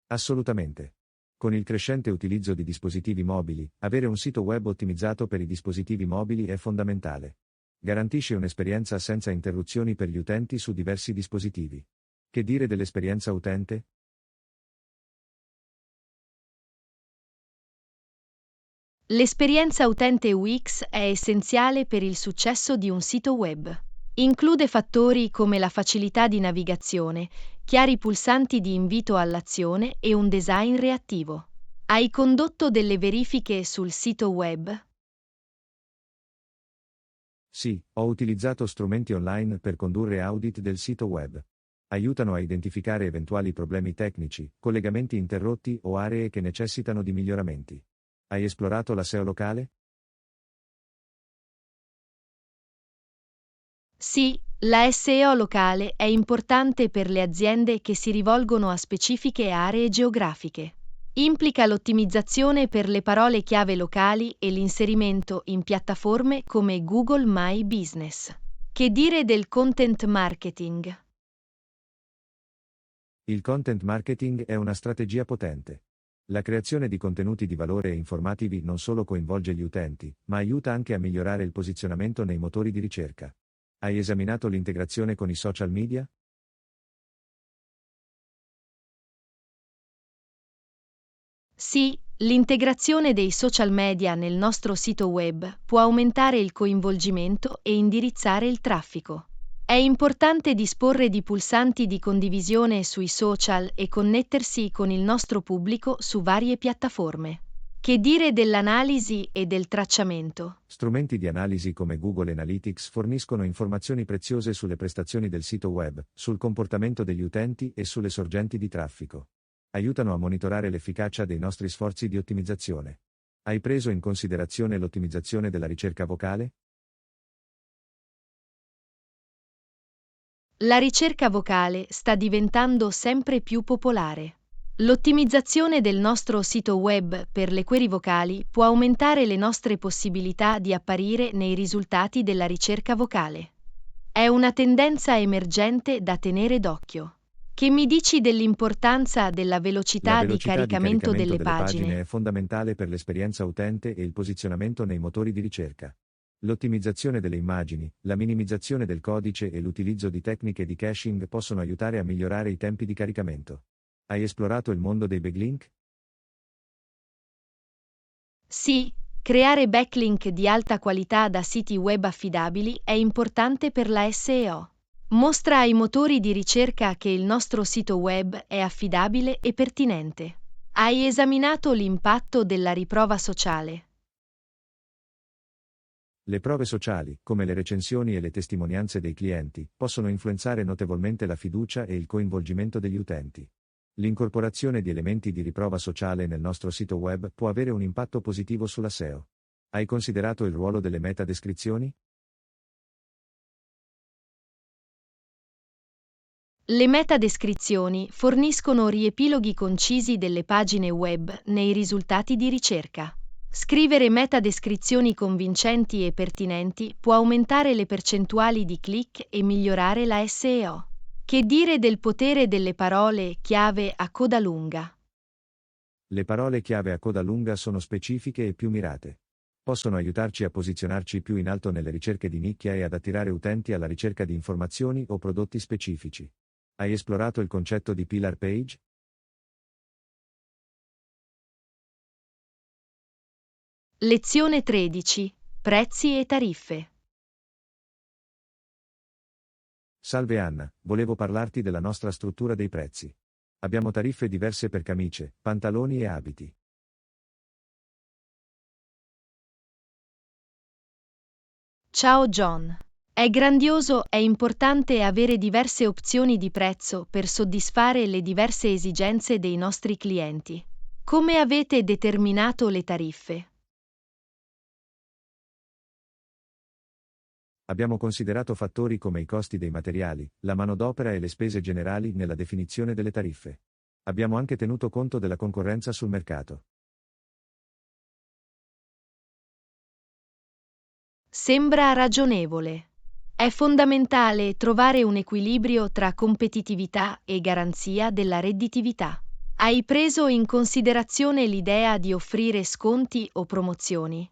Assolutamente. Con il crescente utilizzo di dispositivi mobili, avere un sito web ottimizzato per i dispositivi mobili è fondamentale. Garantisce un'esperienza senza interruzioni per gli utenti su diversi dispositivi. Che dire dell'esperienza utente? L'esperienza utente UX è essenziale per il successo di un sito web. Include fattori come la facilità di navigazione, chiari pulsanti di invito all'azione e un design reattivo. Hai condotto delle verifiche sul sito web? Sì, ho utilizzato strumenti online per condurre audit del sito web. Aiutano a identificare eventuali problemi tecnici, collegamenti interrotti o aree che necessitano di miglioramenti. Hai esplorato la SEO locale? Sì, la SEO locale è importante per le aziende che si rivolgono a specifiche aree geografiche. Implica l'ottimizzazione per le parole chiave locali e l'inserimento in piattaforme come Google My Business. Che dire del content marketing? Il content marketing è una strategia potente. La creazione di contenuti di valore e informativi non solo coinvolge gli utenti, ma aiuta anche a migliorare il posizionamento nei motori di ricerca. Hai esaminato l'integrazione con i social media? Sì, l'integrazione dei social media nel nostro sito web può aumentare il coinvolgimento e indirizzare il traffico. È importante disporre di pulsanti di condivisione sui social e connettersi con il nostro pubblico su varie piattaforme. Che dire dell'analisi e del tracciamento? Strumenti di analisi come Google Analytics forniscono informazioni preziose sulle prestazioni del sito web, sul comportamento degli utenti e sulle sorgenti di traffico. Aiutano a monitorare l'efficacia dei nostri sforzi di ottimizzazione. Hai preso in considerazione l'ottimizzazione della ricerca vocale? La ricerca vocale sta diventando sempre più popolare. L'ottimizzazione del nostro sito web per le query vocali può aumentare le nostre possibilità di apparire nei risultati della ricerca vocale. È una tendenza emergente da tenere d'occhio. Che mi dici dell'importanza della La velocità di velocità di caricamento caricamento delle delle pagine è pagine? fondamentale per l'esperienza utente e il posizionamento nei motori di ricerca. L'ottimizzazione delle immagini, la minimizzazione del codice e l'utilizzo di tecniche di caching possono aiutare a migliorare i tempi di caricamento. Hai esplorato il mondo dei backlink? Sì, creare backlink di alta qualità da siti web affidabili è importante per la SEO. Mostra ai motori di ricerca che il nostro sito web è affidabile e pertinente. Hai esaminato l'impatto della riprova sociale? Le prove sociali, come le recensioni e le testimonianze dei clienti, possono influenzare notevolmente la fiducia e il coinvolgimento degli utenti. L'incorporazione di elementi di riprova sociale nel nostro sito web può avere un impatto positivo sulla SEO. Hai considerato il ruolo delle metadescrizioni? Le metadescrizioni forniscono riepiloghi concisi delle pagine web nei risultati di ricerca. Scrivere metadescrizioni convincenti e pertinenti può aumentare le percentuali di click e migliorare la SEO. Che dire del potere delle parole chiave a coda lunga? Le parole chiave a coda lunga sono specifiche e più mirate. Possono aiutarci a posizionarci più in alto nelle ricerche di nicchia e ad attirare utenti alla ricerca di informazioni o prodotti specifici. Hai esplorato il concetto di pillar page? Lezione 13. Prezzi e tariffe. Salve Anna, volevo parlarti della nostra struttura dei prezzi. Abbiamo tariffe diverse per camicie, pantaloni e abiti. Ciao John. È grandioso, è importante avere diverse opzioni di prezzo per soddisfare le diverse esigenze dei nostri clienti. Come avete determinato le tariffe? Abbiamo considerato fattori come i costi dei materiali, la manodopera e le spese generali nella definizione delle tariffe. Abbiamo anche tenuto conto della concorrenza sul mercato. Sembra ragionevole. È fondamentale trovare un equilibrio tra competitività e garanzia della redditività. Hai preso in considerazione l'idea di offrire sconti o promozioni?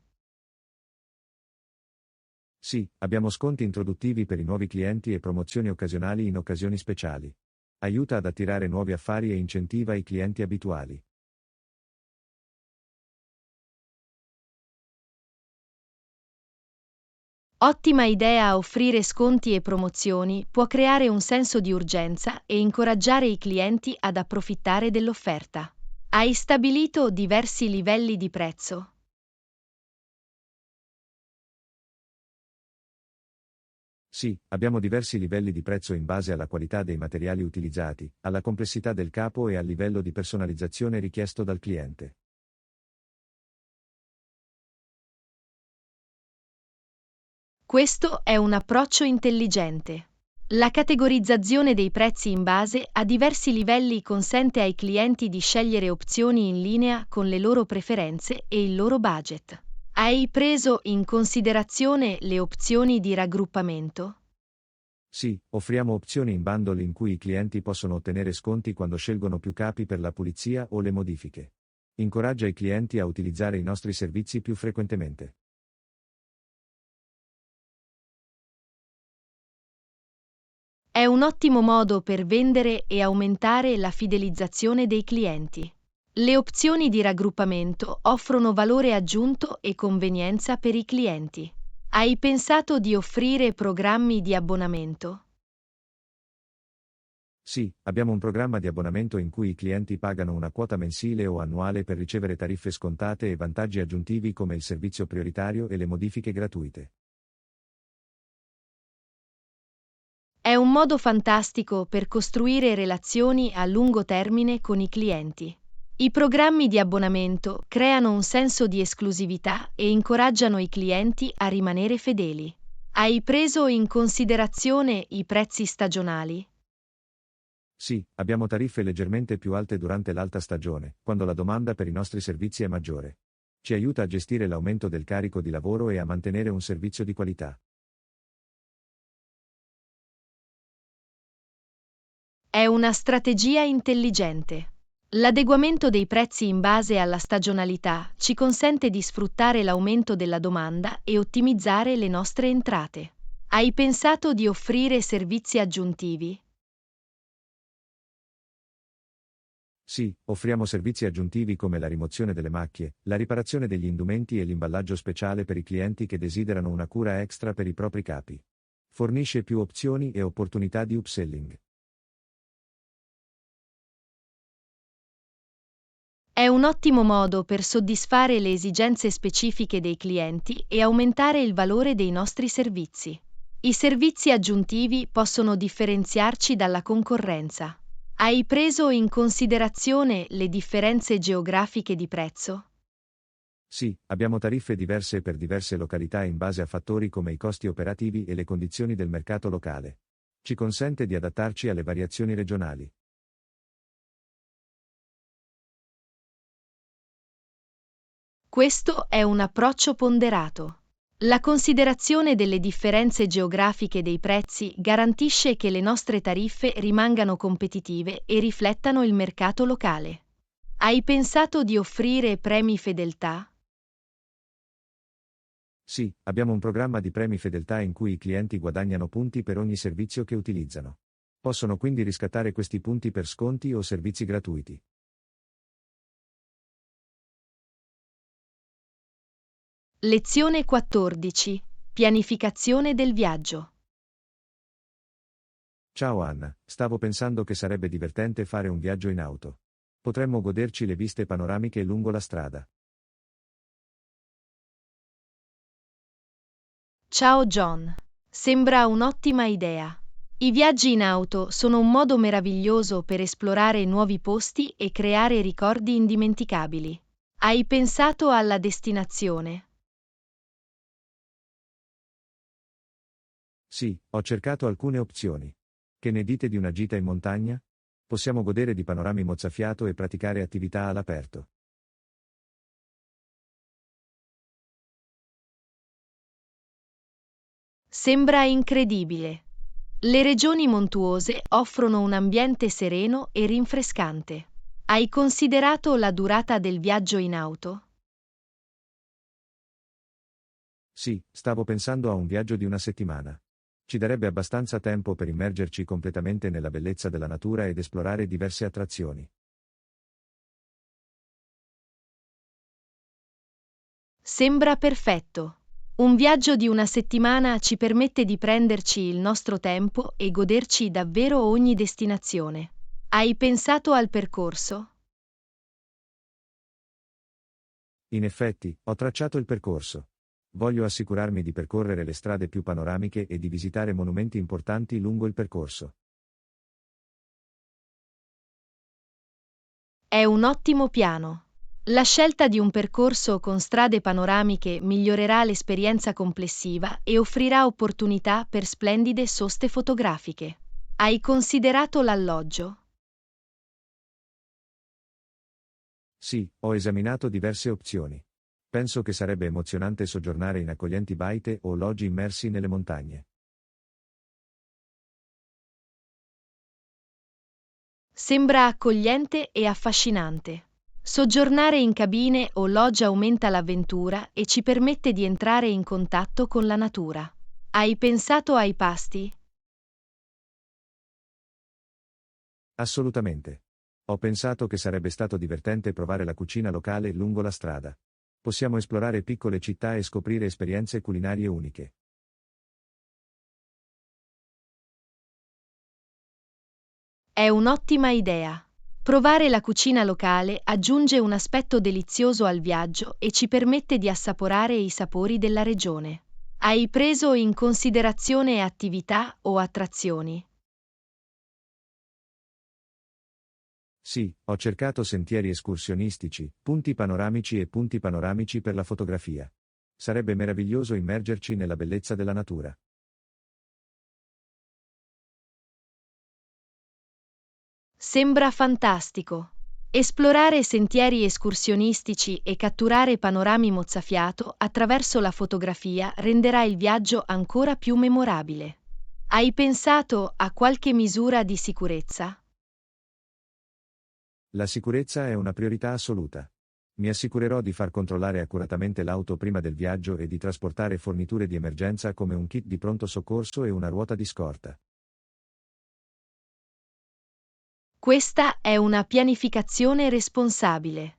Sì, abbiamo sconti introduttivi per i nuovi clienti e promozioni occasionali in occasioni speciali. Aiuta ad attirare nuovi affari e incentiva i clienti abituali. Ottima idea, offrire sconti e promozioni può creare un senso di urgenza e incoraggiare i clienti ad approfittare dell'offerta. Hai stabilito diversi livelli di prezzo? Sì, abbiamo diversi livelli di prezzo in base alla qualità dei materiali utilizzati, alla complessità del capo e al livello di personalizzazione richiesto dal cliente. Questo è un approccio intelligente. La categorizzazione dei prezzi in base a diversi livelli consente ai clienti di scegliere opzioni in linea con le loro preferenze e il loro budget. Hai preso in considerazione le opzioni di raggruppamento? Sì, offriamo opzioni in bundle in cui i clienti possono ottenere sconti quando scelgono più capi per la pulizia o le modifiche. Incoraggia i clienti a utilizzare i nostri servizi più frequentemente. È un ottimo modo per vendere e aumentare la fidelizzazione dei clienti. Le opzioni di raggruppamento offrono valore aggiunto e convenienza per i clienti. Hai pensato di offrire programmi di abbonamento? Sì, abbiamo un programma di abbonamento in cui i clienti pagano una quota mensile o annuale per ricevere tariffe scontate e vantaggi aggiuntivi come il servizio prioritario e le modifiche gratuite. È un modo fantastico per costruire relazioni a lungo termine con i clienti. I programmi di abbonamento creano un senso di esclusività e incoraggiano i clienti a rimanere fedeli. Hai preso in considerazione i prezzi stagionali? Sì, abbiamo tariffe leggermente più alte durante l'alta stagione, quando la domanda per i nostri servizi è maggiore. Ci aiuta a gestire l'aumento del carico di lavoro e a mantenere un servizio di qualità. È una strategia intelligente. L'adeguamento dei prezzi in base alla stagionalità ci consente di sfruttare l'aumento della domanda e ottimizzare le nostre entrate. Hai pensato di offrire servizi aggiuntivi? Sì, offriamo servizi aggiuntivi come la rimozione delle macchie, la riparazione degli indumenti e l'imballaggio speciale per i clienti che desiderano una cura extra per i propri capi. Fornisce più opzioni e opportunità di upselling. È un ottimo modo per soddisfare le esigenze specifiche dei clienti e aumentare il valore dei nostri servizi. I servizi aggiuntivi possono differenziarci dalla concorrenza. Hai preso in considerazione le differenze geografiche di prezzo? Sì, abbiamo tariffe diverse per diverse località in base a fattori come i costi operativi e le condizioni del mercato locale. Ci consente di adattarci alle variazioni regionali. Questo è un approccio ponderato. La considerazione delle differenze geografiche dei prezzi garantisce che le nostre tariffe rimangano competitive e riflettano il mercato locale. Hai pensato di offrire premi fedeltà? Sì, abbiamo un programma di premi fedeltà in cui i clienti guadagnano punti per ogni servizio che utilizzano. Possono quindi riscattare questi punti per sconti o servizi gratuiti. Lezione 14. Pianificazione del viaggio. Ciao Anna, stavo pensando che sarebbe divertente fare un viaggio in auto. Potremmo goderci le viste panoramiche lungo la strada. Ciao John. Sembra un'ottima idea. I viaggi in auto sono un modo meraviglioso per esplorare nuovi posti e creare ricordi indimenticabili. Hai pensato alla destinazione? Sì, ho cercato alcune opzioni. Che ne dite di una gita in montagna? Possiamo godere di panorami mozzafiato e praticare attività all'aperto. Sembra incredibile. Le regioni montuose offrono un ambiente sereno e rinfrescante. Hai considerato la durata del viaggio in auto? Sì, stavo pensando a un viaggio di una settimana. Ci darebbe abbastanza tempo per immergerci completamente nella bellezza della natura ed esplorare diverse attrazioni. Sembra perfetto. Un viaggio di una settimana ci permette di prenderci il nostro tempo e goderci davvero ogni destinazione. Hai pensato al percorso? In effetti, ho tracciato il percorso. Voglio assicurarmi di percorrere le strade più panoramiche e di visitare monumenti importanti lungo il percorso. È un ottimo piano. La scelta di un percorso con strade panoramiche migliorerà l'esperienza complessiva e offrirà opportunità per splendide soste fotografiche. Hai considerato l'alloggio? Sì, ho esaminato diverse opzioni. Penso che sarebbe emozionante soggiornare in accoglienti baite o loggi immersi nelle montagne. Sembra accogliente e affascinante. Soggiornare in cabine o lodge aumenta l'avventura e ci permette di entrare in contatto con la natura. Hai pensato ai pasti? Assolutamente. Ho pensato che sarebbe stato divertente provare la cucina locale lungo la strada. Possiamo esplorare piccole città e scoprire esperienze culinarie uniche. È un'ottima idea. Provare la cucina locale aggiunge un aspetto delizioso al viaggio e ci permette di assaporare i sapori della regione. Hai preso in considerazione attività o attrazioni? Sì, ho cercato sentieri escursionistici, punti panoramici e punti panoramici per la fotografia. Sarebbe meraviglioso immergerci nella bellezza della natura. Sembra fantastico. Esplorare sentieri escursionistici e catturare panorami mozzafiato attraverso la fotografia renderà il viaggio ancora più memorabile. Hai pensato a qualche misura di sicurezza? La sicurezza è una priorità assoluta. Mi assicurerò di far controllare accuratamente l'auto prima del viaggio e di trasportare forniture di emergenza come un kit di pronto soccorso e una ruota di scorta. Questa è una pianificazione responsabile.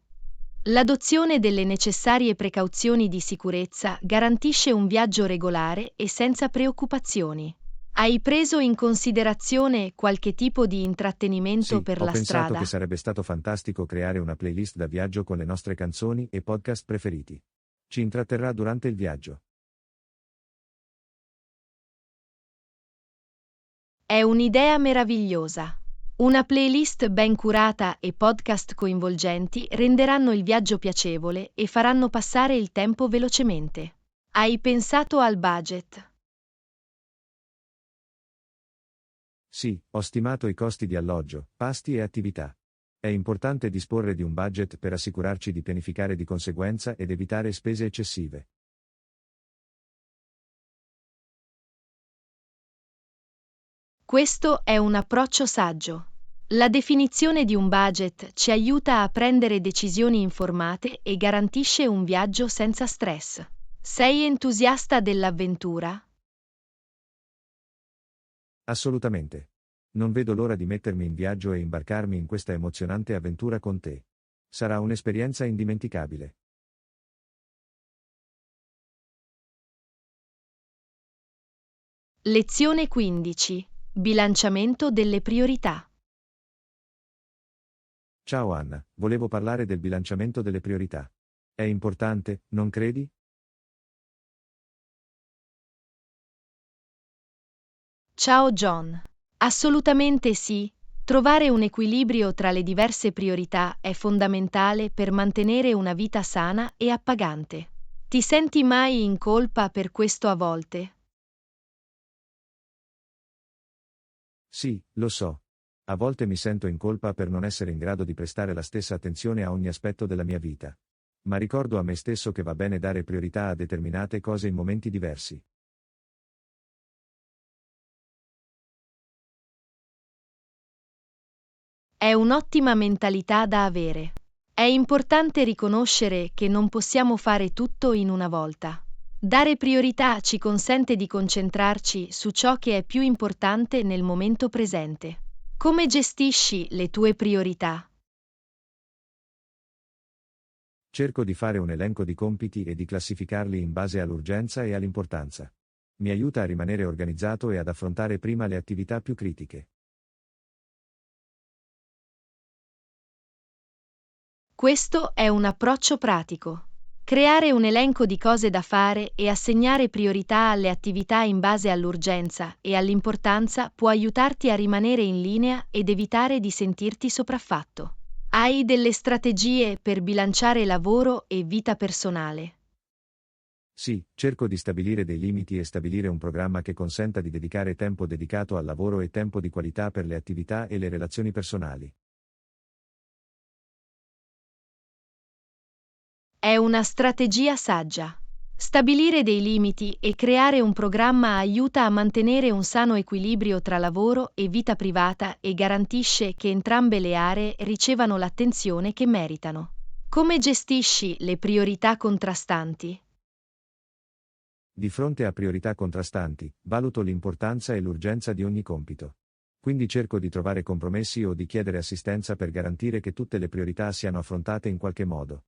L'adozione delle necessarie precauzioni di sicurezza garantisce un viaggio regolare e senza preoccupazioni. Hai preso in considerazione qualche tipo di intrattenimento Sì, per ho la pensato che strada? sarebbe stato fantastico creare una playlist da viaggio con le nostre canzoni e podcast preferiti. Ci intratterrà durante il viaggio. È un'idea meravigliosa. Una playlist ben curata e podcast coinvolgenti renderanno il viaggio piacevole e faranno passare il tempo velocemente. Hai pensato al budget? Sì, ho stimato i costi di alloggio, pasti e attività. È importante disporre di un budget per assicurarci di pianificare di conseguenza ed evitare spese eccessive. Questo è un approccio saggio. La definizione di un budget ci aiuta a prendere decisioni informate e garantisce un viaggio senza stress. Sei entusiasta dell'avventura? Assolutamente. Non vedo l'ora di mettermi in viaggio e imbarcarmi in questa emozionante avventura con te. Sarà un'esperienza indimenticabile. Lezione 15. Bilanciamento delle priorità. Ciao Anna, volevo parlare del bilanciamento delle priorità. È importante, non credi? Ciao John. Assolutamente sì. Trovare un equilibrio tra le diverse priorità è fondamentale per mantenere una vita sana e appagante. Ti senti mai in colpa per questo a volte? Sì, lo so. A volte mi sento in colpa per non essere in grado di prestare la stessa attenzione a ogni aspetto della mia vita. Ma ricordo a me stesso che va bene dare priorità a determinate cose in momenti diversi. È un'ottima mentalità da avere. È importante riconoscere che non possiamo fare tutto in una volta. Dare priorità ci consente di concentrarci su ciò che è più importante nel momento presente. Come gestisci le tue priorità? Cerco di fare un elenco di compiti e di classificarli in base all'urgenza e all'importanza. Mi aiuta a rimanere organizzato e ad affrontare prima le attività più critiche. Questo è un approccio pratico. Creare un elenco di cose da fare e assegnare priorità alle attività in base all'urgenza e all'importanza può aiutarti a rimanere in linea ed evitare di sentirti sopraffatto. Hai delle strategie per bilanciare lavoro e vita personale? Sì, cerco di stabilire dei limiti e stabilire un programma che consenta di dedicare tempo dedicato al lavoro e tempo di qualità per le attività e le relazioni personali. È una strategia saggia. Stabilire dei limiti e creare un programma aiuta a mantenere un sano equilibrio tra lavoro e vita privata e garantisce che entrambe le aree ricevano l'attenzione che meritano. Come gestisci le priorità contrastanti? Di fronte a priorità contrastanti, valuto l'importanza e l'urgenza di ogni compito. Quindi cerco di trovare compromessi o di chiedere assistenza per garantire che tutte le priorità siano affrontate in qualche modo.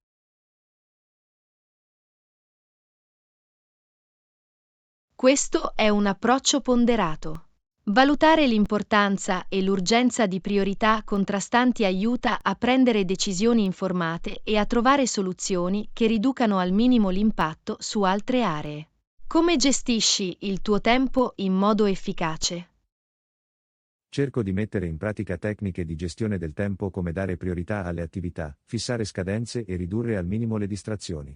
Questo è un approccio ponderato. Valutare l'importanza e l'urgenza di priorità contrastanti aiuta a prendere decisioni informate e a trovare soluzioni che riducano al minimo l'impatto su altre aree. Come gestisci il tuo tempo in modo efficace? Cerco di mettere in pratica tecniche di gestione del tempo come dare priorità alle attività, fissare scadenze e ridurre al minimo le distrazioni.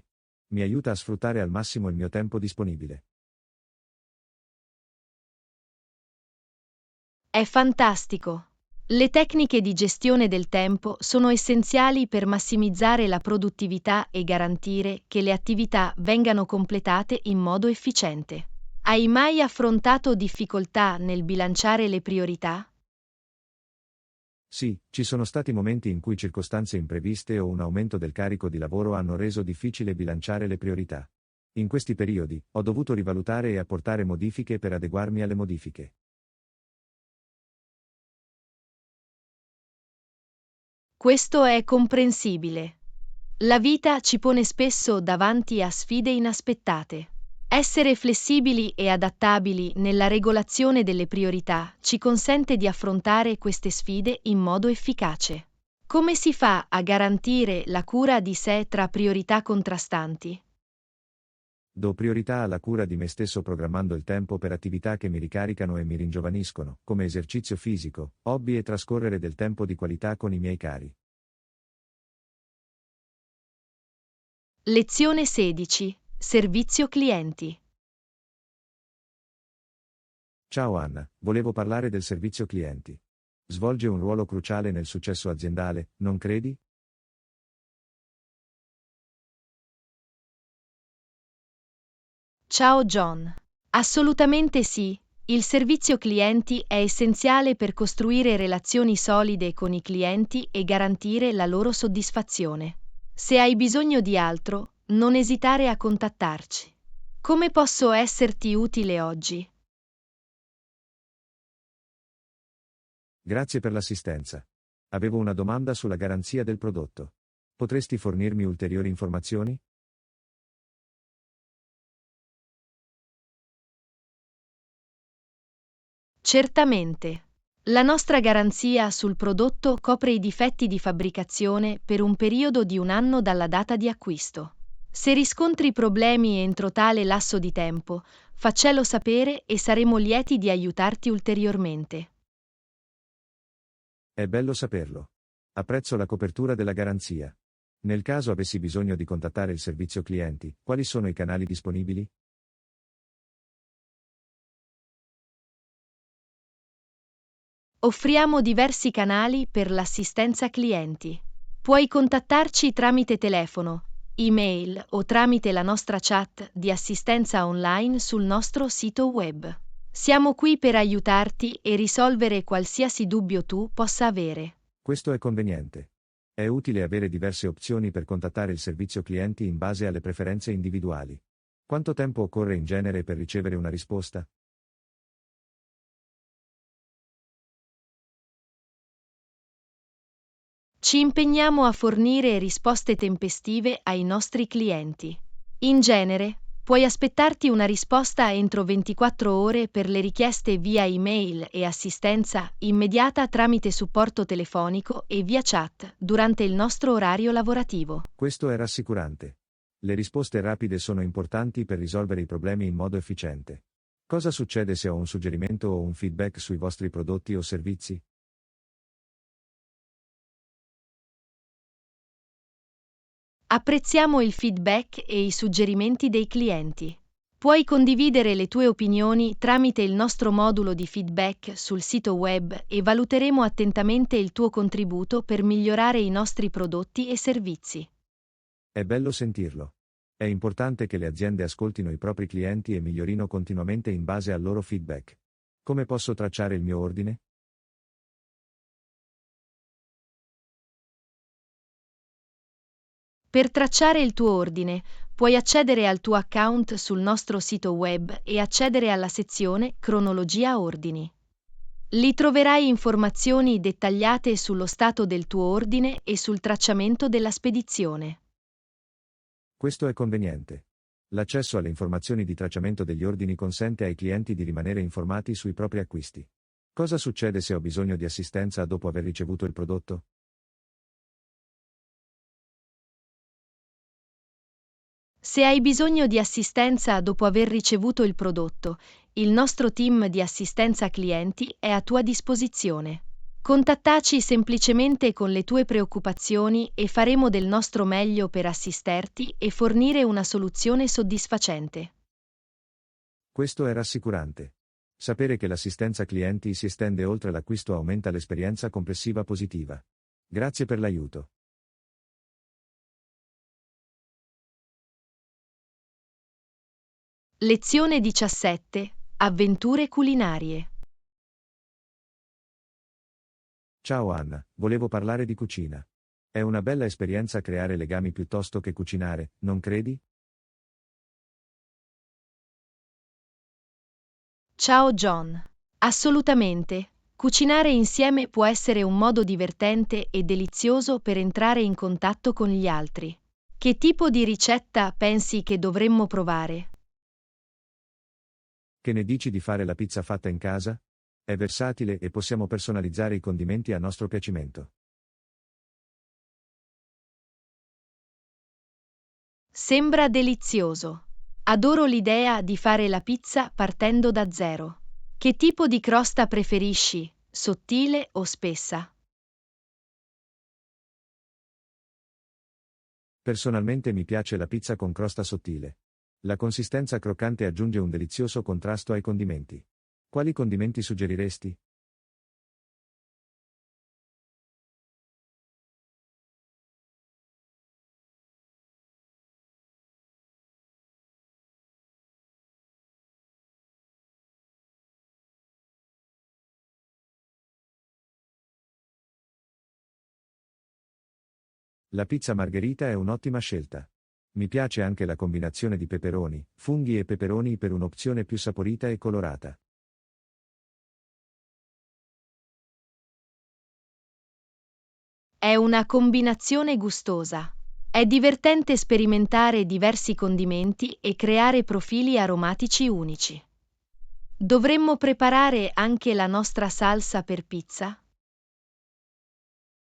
Mi aiuta a sfruttare al massimo il mio tempo disponibile. È fantastico! Le tecniche di gestione del tempo sono essenziali per massimizzare la produttività e garantire che le attività vengano completate in modo efficiente. Hai mai affrontato difficoltà nel bilanciare le priorità? Sì, ci sono stati momenti in cui circostanze impreviste o un aumento del carico di lavoro hanno reso difficile bilanciare le priorità. In questi periodi, ho dovuto rivalutare e apportare modifiche per adeguarmi alle modifiche. Questo è comprensibile. La vita ci pone spesso davanti a sfide inaspettate. Essere flessibili e adattabili nella regolazione delle priorità ci consente di affrontare queste sfide in modo efficace. Come si fa a garantire la cura di sé tra priorità contrastanti? Do priorità alla cura di me stesso programmando il tempo per attività che mi ricaricano e mi ringiovaniscono, come esercizio fisico, hobby e trascorrere del tempo di qualità con i miei cari. Lezione 16. Servizio clienti. Ciao Anna, volevo parlare del servizio clienti. Svolge un ruolo cruciale nel successo aziendale, non credi? Ciao John. Assolutamente sì. Il servizio clienti è essenziale per costruire relazioni solide con i clienti e garantire la loro soddisfazione. Se hai bisogno di altro, non esitare a contattarci. Come posso esserti utile oggi? Grazie per l'assistenza. Avevo una domanda sulla garanzia del prodotto. Potresti fornirmi ulteriori informazioni? Certamente. La nostra garanzia sul prodotto copre i difetti di fabbricazione per un periodo di 1 anno dalla data di acquisto. Se riscontri problemi entro tale lasso di tempo, faccelo sapere e saremo lieti di aiutarti ulteriormente. È bello saperlo. Apprezzo la copertura della garanzia. Nel caso avessi bisogno di contattare il servizio clienti, quali sono i canali disponibili? Offriamo diversi canali per l'assistenza clienti. Puoi contattarci tramite telefono, email o tramite la nostra chat di assistenza online sul nostro sito web. Siamo qui per aiutarti e risolvere qualsiasi dubbio tu possa avere. Questo è conveniente. È utile avere diverse opzioni per contattare il servizio clienti in base alle preferenze individuali. Quanto tempo occorre in genere per ricevere una risposta? Ci impegniamo a fornire risposte tempestive ai nostri clienti. In genere, puoi aspettarti una risposta entro 24 ore per le richieste via email e assistenza immediata tramite supporto telefonico e via chat durante il nostro orario lavorativo. Questo è rassicurante. Le risposte rapide sono importanti per risolvere i problemi in modo efficiente. Cosa succede se ho un suggerimento o un feedback sui vostri prodotti o servizi? Apprezziamo il feedback e i suggerimenti dei clienti. Puoi condividere le tue opinioni tramite il nostro modulo di feedback sul sito web e valuteremo attentamente il tuo contributo per migliorare i nostri prodotti e servizi. È bello sentirlo. È importante che le aziende ascoltino i propri clienti e migliorino continuamente in base al loro feedback. Come posso tracciare il mio ordine? Per tracciare il tuo ordine, puoi accedere al tuo account sul nostro sito web e accedere alla sezione Cronologia ordini. Lì troverai informazioni dettagliate sullo stato del tuo ordine e sul tracciamento della spedizione. Questo è conveniente. L'accesso alle informazioni di tracciamento degli ordini consente ai clienti di rimanere informati sui propri acquisti. Cosa succede se ho bisogno di assistenza dopo aver ricevuto il prodotto? Se hai bisogno di assistenza dopo aver ricevuto il prodotto, il nostro team di assistenza clienti è a tua disposizione. Contattaci semplicemente con le tue preoccupazioni e faremo del nostro meglio per assisterti e fornire una soluzione soddisfacente. Questo è rassicurante. Sapere che l'assistenza clienti si estende oltre l'acquisto aumenta l'esperienza complessiva positiva. Grazie per l'aiuto. Lezione 17. Avventure culinarie. Ciao Anna, volevo parlare di cucina. È una bella esperienza creare legami piuttosto che cucinare, non credi? Ciao John. Assolutamente. Cucinare insieme può essere un modo divertente e delizioso per entrare in contatto con gli altri. Che tipo di ricetta pensi che dovremmo provare? Che ne dici di fare la pizza fatta in casa? È versatile e possiamo personalizzare i condimenti a nostro piacimento. Sembra delizioso. Adoro l'idea di fare la pizza partendo da zero. Che tipo di crosta preferisci? Sottile o spessa? Personalmente mi piace la pizza con crosta sottile. La consistenza croccante aggiunge un delizioso contrasto ai condimenti. Quali condimenti suggeriresti? La pizza margherita è un'ottima scelta. Mi piace anche la combinazione di peperoni, funghi e peperoni per un'opzione più saporita e colorata. È una combinazione gustosa. È divertente sperimentare diversi condimenti e creare profili aromatici unici. Dovremmo preparare anche la nostra salsa per pizza?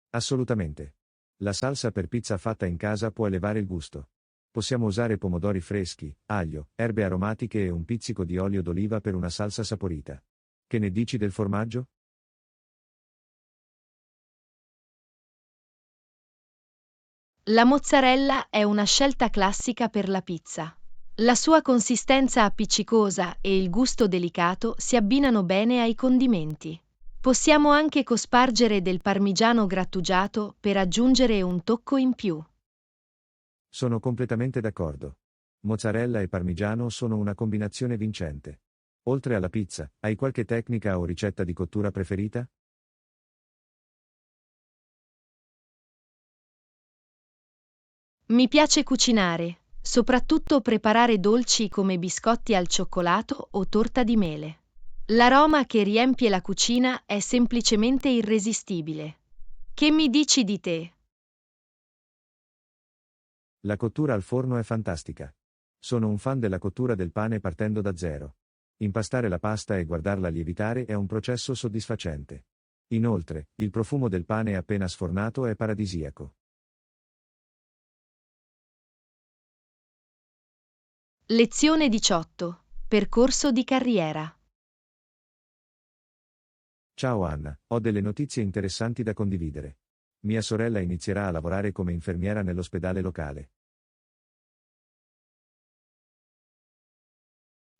Assolutamente. La salsa per pizza fatta in casa può elevare il gusto. Possiamo usare pomodori freschi, aglio, erbe aromatiche e un pizzico di olio d'oliva per una salsa saporita. Che ne dici del formaggio? La mozzarella è una scelta classica per la pizza. La sua consistenza appiccicosa e il gusto delicato si abbinano bene ai condimenti. Possiamo anche cospargere del parmigiano grattugiato per aggiungere un tocco in più. Sono completamente d'accordo. Mozzarella e parmigiano sono una combinazione vincente. Oltre alla pizza, hai qualche tecnica o ricetta di cottura preferita? Mi piace cucinare, soprattutto preparare dolci come biscotti al cioccolato o torta di mele. L'aroma che riempie la cucina è semplicemente irresistibile. Che mi dici di te? La cottura al forno è fantastica. Sono un fan della cottura del pane partendo da zero. Impastare la pasta e guardarla lievitare è un processo soddisfacente. Inoltre, il profumo del pane appena sfornato è paradisiaco. Lezione 18. Percorso di carriera. Ciao Anna, ho delle notizie interessanti da condividere. Mia sorella inizierà a lavorare come infermiera nell'ospedale locale.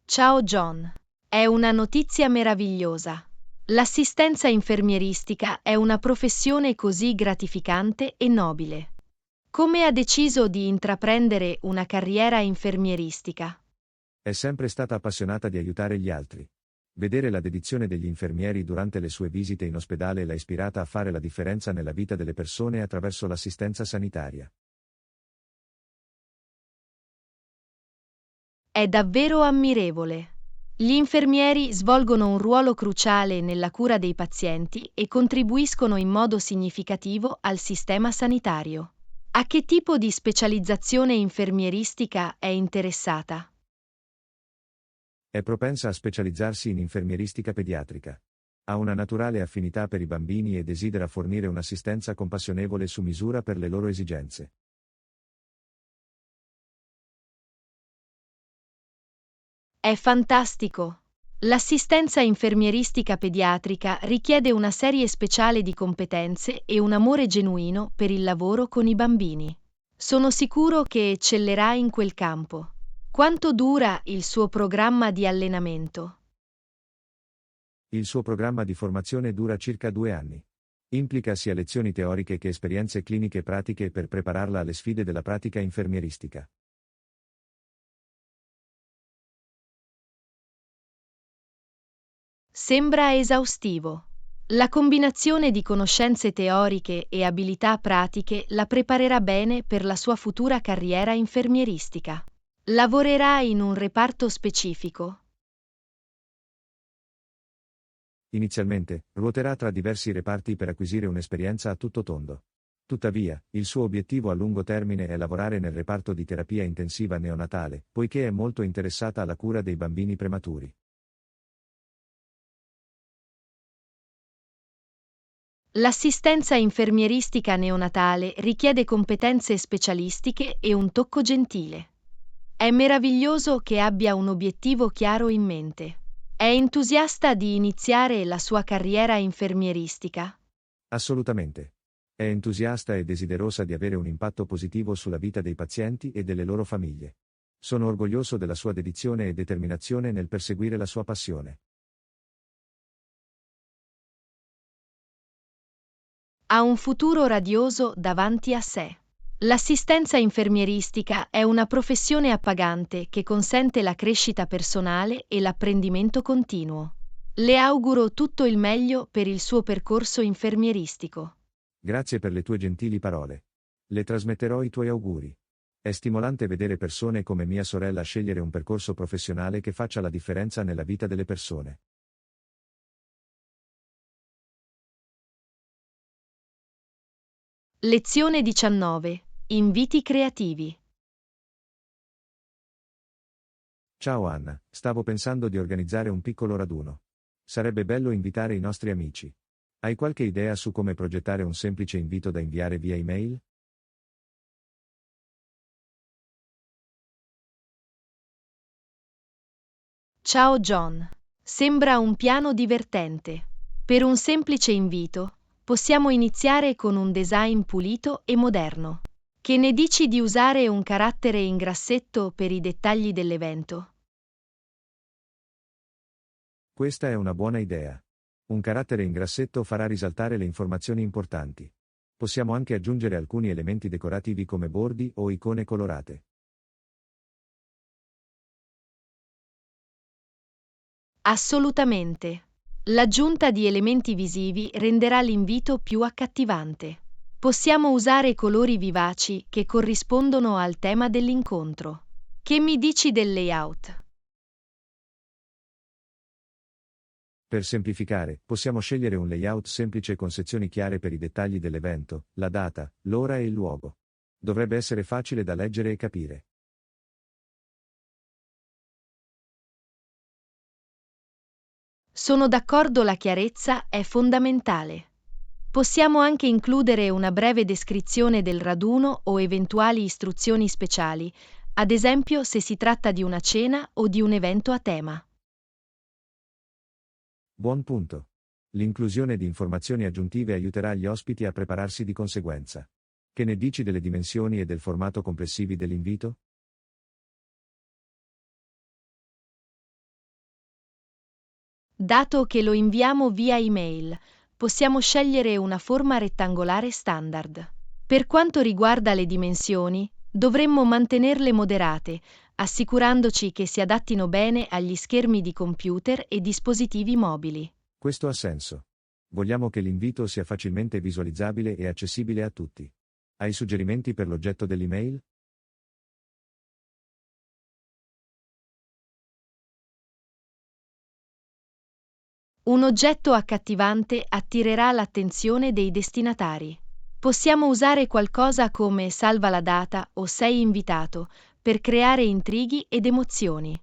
Ciao John. È una notizia meravigliosa. L'assistenza infermieristica è una professione così gratificante e nobile. Come ha deciso di intraprendere una carriera infermieristica? È sempre stata appassionata di aiutare gli altri. Vedere la dedizione degli infermieri durante le sue visite in ospedale l'ha ispirata a fare la differenza nella vita delle persone attraverso l'assistenza sanitaria. È davvero ammirevole. Gli infermieri svolgono un ruolo cruciale nella cura dei pazienti e contribuiscono in modo significativo al sistema sanitario. A che tipo di specializzazione infermieristica è interessata? È propensa a specializzarsi in infermieristica pediatrica. Ha una naturale affinità per i bambini e desidera fornire un'assistenza compassionevole su misura per le loro esigenze. È fantastico! L'assistenza infermieristica pediatrica richiede una serie speciale di competenze e un amore genuino per il lavoro con i bambini. Sono sicuro che eccellerà in quel campo. Quanto dura il suo programma di allenamento? Il suo programma di formazione dura circa 2 anni. Implica sia lezioni teoriche che esperienze cliniche pratiche per prepararla alle sfide della pratica infermieristica. Sembra esaustivo. La combinazione di conoscenze teoriche e abilità pratiche la preparerà bene per la sua futura carriera infermieristica. Lavorerà in un reparto specifico. Inizialmente, ruoterà tra diversi reparti per acquisire un'esperienza a tutto tondo. Tuttavia, il suo obiettivo a lungo termine è lavorare nel reparto di terapia intensiva neonatale, poiché è molto interessata alla cura dei bambini prematuri. L'assistenza infermieristica neonatale richiede competenze specialistiche e un tocco gentile. È meraviglioso che abbia un obiettivo chiaro in mente. È entusiasta di iniziare la sua carriera infermieristica. Assolutamente. È entusiasta e desiderosa di avere un impatto positivo sulla vita dei pazienti e delle loro famiglie. Sono orgoglioso della sua dedizione e determinazione nel perseguire la sua passione. Ha un futuro radioso davanti a sé. L'assistenza infermieristica è una professione appagante che consente la crescita personale e l'apprendimento continuo. Le auguro tutto il meglio per il suo percorso infermieristico. Grazie per le tue gentili parole. Le trasmetterò i tuoi auguri. È stimolante vedere persone come mia sorella scegliere un percorso professionale che faccia la differenza nella vita delle persone. Lezione 19. Inviti creativi. Ciao Anna, stavo pensando di organizzare un piccolo raduno. Sarebbe bello invitare i nostri amici. Hai qualche idea su come progettare un semplice invito da inviare via email? Ciao John. Sembra un piano divertente. Per un semplice invito, possiamo iniziare con un design pulito e moderno. Che ne dici di usare un carattere in grassetto per i dettagli dell'evento? Questa è una buona idea. Un carattere in grassetto farà risaltare le informazioni importanti. Possiamo anche aggiungere alcuni elementi decorativi come bordi o icone colorate. Assolutamente. L'aggiunta di elementi visivi renderà l'invito più accattivante. Possiamo usare colori vivaci che corrispondono al tema dell'incontro. Che mi dici del layout? Per semplificare, possiamo scegliere un layout semplice con sezioni chiare per i dettagli dell'evento, la data, l'ora e il luogo. Dovrebbe essere facile da leggere e capire. Sono d'accordo, la chiarezza è fondamentale. Possiamo anche includere una breve descrizione del raduno o eventuali istruzioni speciali, ad esempio se si tratta di una cena o di un evento a tema. Buon punto. L'inclusione di informazioni aggiuntive aiuterà gli ospiti a prepararsi di conseguenza. Che ne dici delle dimensioni e del formato complessivi dell'invito? Dato che lo inviamo via email, possiamo scegliere una forma rettangolare standard. Per quanto riguarda le dimensioni, dovremmo mantenerle moderate, assicurandoci che si adattino bene agli schermi di computer e dispositivi mobili. Questo ha senso. Vogliamo che l'invito sia facilmente visualizzabile e accessibile a tutti. Hai suggerimenti per l'oggetto dell'email? Un oggetto accattivante attirerà l'attenzione dei destinatari. Possiamo usare qualcosa come "salva la data" o "sei invitato" per creare intrighi ed emozioni.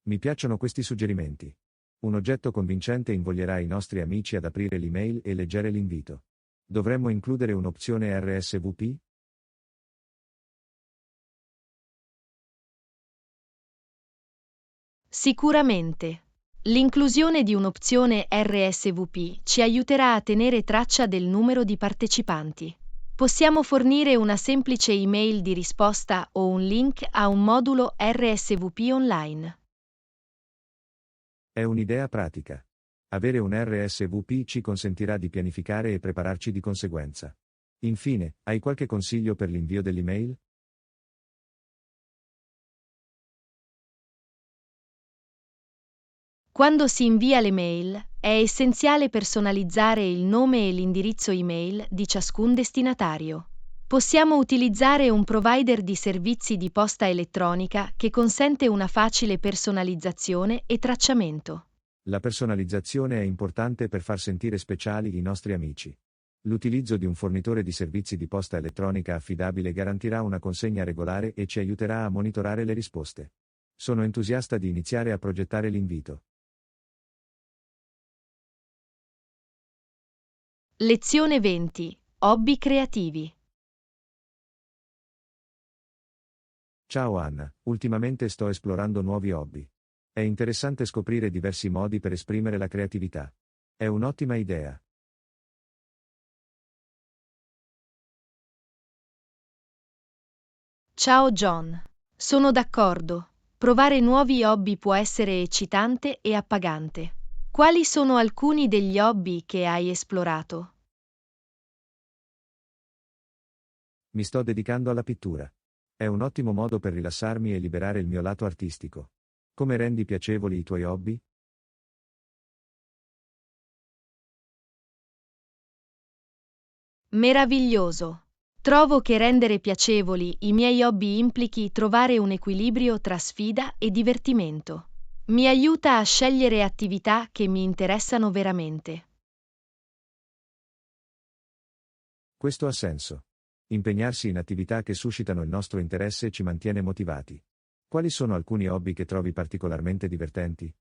Mi piacciono questi suggerimenti. Un oggetto convincente invoglierà i nostri amici ad aprire l'email e leggere l'invito. Dovremmo includere un'opzione RSVP? Sicuramente. L'inclusione di un'opzione RSVP ci aiuterà a tenere traccia del numero di partecipanti. Possiamo fornire una semplice email di risposta o un link a un modulo RSVP online. È un'idea pratica. Avere un RSVP ci consentirà di pianificare e prepararci di conseguenza. Infine, hai qualche consiglio per l'invio dell'email? Quando si invia l'email, è essenziale personalizzare il nome e l'indirizzo email di ciascun destinatario. Possiamo utilizzare un provider di servizi di posta elettronica che consente una facile personalizzazione e tracciamento. La personalizzazione è importante per far sentire speciali i nostri amici. L'utilizzo di un fornitore di servizi di posta elettronica affidabile garantirà una consegna regolare e ci aiuterà a monitorare le risposte. Sono entusiasta di iniziare a progettare l'invito. Lezione 20. Hobby creativi. Ciao Anna, ultimamente sto esplorando nuovi hobby. È interessante scoprire diversi modi per esprimere la creatività. È un'ottima idea. Ciao John. Sono d'accordo. Provare nuovi hobby può essere eccitante e appagante. Quali sono alcuni degli hobby che hai esplorato? Mi sto dedicando alla pittura. È un ottimo modo per rilassarmi e liberare il mio lato artistico. Come rendi piacevoli i tuoi hobby? Meraviglioso. Trovo che rendere piacevoli i miei hobby implichi trovare un equilibrio tra sfida e divertimento. Mi aiuta a scegliere attività che mi interessano veramente. Questo ha senso. Impegnarsi in attività che suscitano il nostro interesse ci mantiene motivati. Quali sono alcuni hobby che trovi particolarmente divertenti?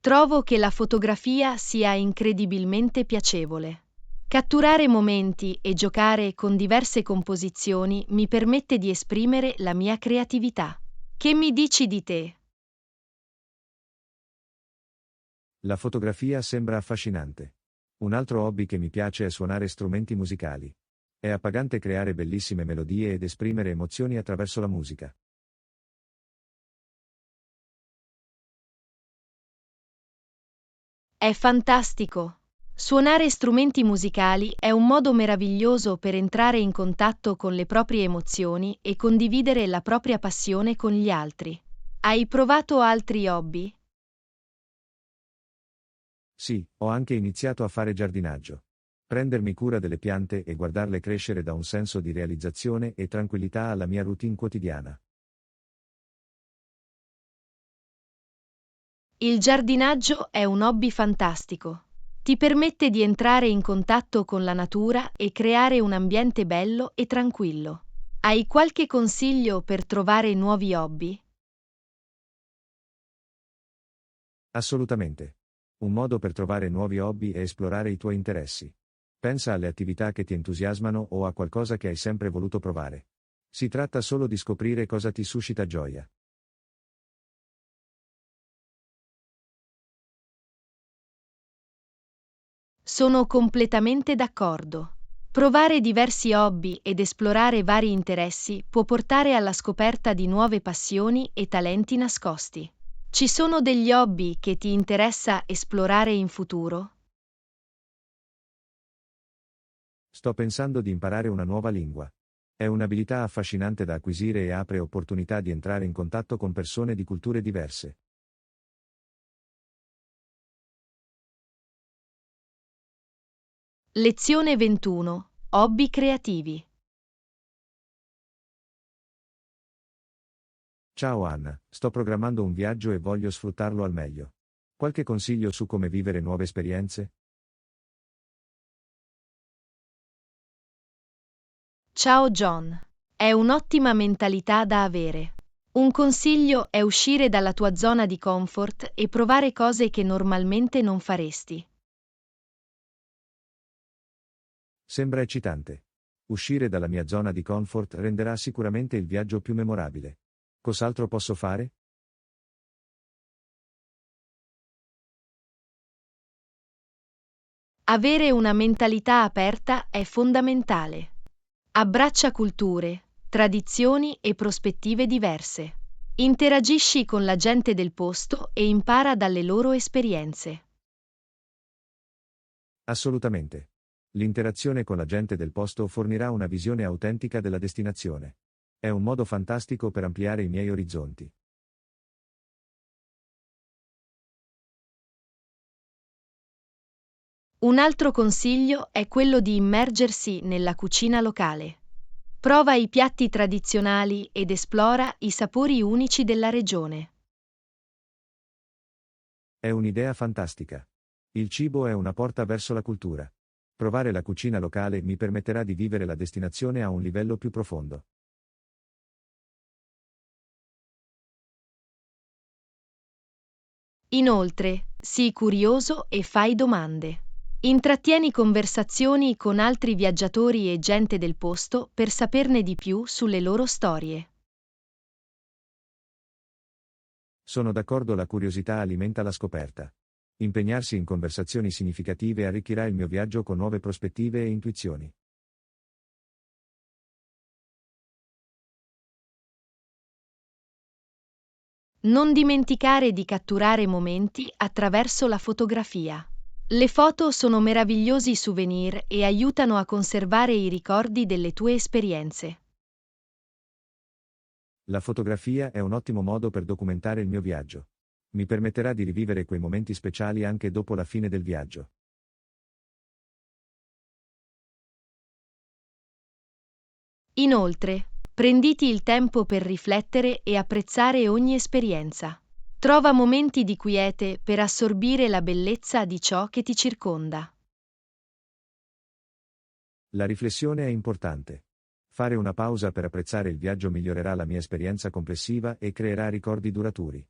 Trovo che la fotografia sia incredibilmente piacevole. Catturare momenti e giocare con diverse composizioni mi permette di esprimere la mia creatività. Che mi dici di te? La fotografia sembra affascinante. Un altro hobby che mi piace è suonare strumenti musicali. È appagante creare bellissime melodie ed esprimere emozioni attraverso la musica. È fantastico! Suonare strumenti musicali è un modo meraviglioso per entrare in contatto con le proprie emozioni e condividere la propria passione con gli altri. Hai provato altri hobby? Sì, ho anche iniziato a fare giardinaggio. Prendermi cura delle piante e guardarle crescere dà un senso di realizzazione e tranquillità alla mia routine quotidiana. Il giardinaggio è un hobby fantastico. Ti permette di entrare in contatto con la natura e creare un ambiente bello e tranquillo. Hai qualche consiglio per trovare nuovi hobby? Assolutamente. Un modo per trovare nuovi hobby è esplorare i tuoi interessi. Pensa alle attività che ti entusiasmano o a qualcosa che hai sempre voluto provare. Si tratta solo di scoprire cosa ti suscita gioia. Sono completamente d'accordo. Provare diversi hobby ed esplorare vari interessi può portare alla scoperta di nuove passioni e talenti nascosti. Ci sono degli hobby che ti interessa esplorare in futuro? Sto pensando di imparare una nuova lingua. È un'abilità affascinante da acquisire e apre opportunità di entrare in contatto con persone di culture diverse. Lezione 21. Hobby creativi. Ciao Anna, sto programmando un viaggio e voglio sfruttarlo al meglio. Qualche consiglio su come vivere nuove esperienze? Ciao John. È un'ottima mentalità da avere. Un consiglio è uscire dalla tua zona di comfort e provare cose che normalmente non faresti. Sembra eccitante. Uscire dalla mia zona di comfort renderà sicuramente il viaggio più memorabile. Cos'altro posso fare? Avere una mentalità aperta è fondamentale. Abbraccia culture, tradizioni e prospettive diverse. Interagisci con la gente del posto e impara dalle loro esperienze. Assolutamente. L'interazione con la gente del posto fornirà una visione autentica della destinazione. È un modo fantastico per ampliare i miei orizzonti. Un altro consiglio è quello di immergersi nella cucina locale. Prova i piatti tradizionali ed esplora i sapori unici della regione. È un'idea fantastica. Il cibo è una porta verso la cultura. Provare la cucina locale mi permetterà di vivere la destinazione a un livello più profondo. Inoltre, sii curioso e fai domande. Intrattieni conversazioni con altri viaggiatori e gente del posto per saperne di più sulle loro storie. Sono d'accordo, la curiosità alimenta la scoperta. Impegnarsi in conversazioni significative arricchirà il mio viaggio con nuove prospettive e intuizioni. Non dimenticare di catturare momenti attraverso la fotografia. Le foto sono meravigliosi souvenir e aiutano a conservare i ricordi delle tue esperienze. La fotografia è un ottimo modo per documentare il mio viaggio. Mi permetterà di rivivere quei momenti speciali anche dopo la fine del viaggio. Inoltre, prenditi il tempo per riflettere e apprezzare ogni esperienza. Trova momenti di quiete per assorbire la bellezza di ciò che ti circonda. La riflessione è importante. Fare una pausa per apprezzare il viaggio migliorerà la mia esperienza complessiva e creerà ricordi duraturi.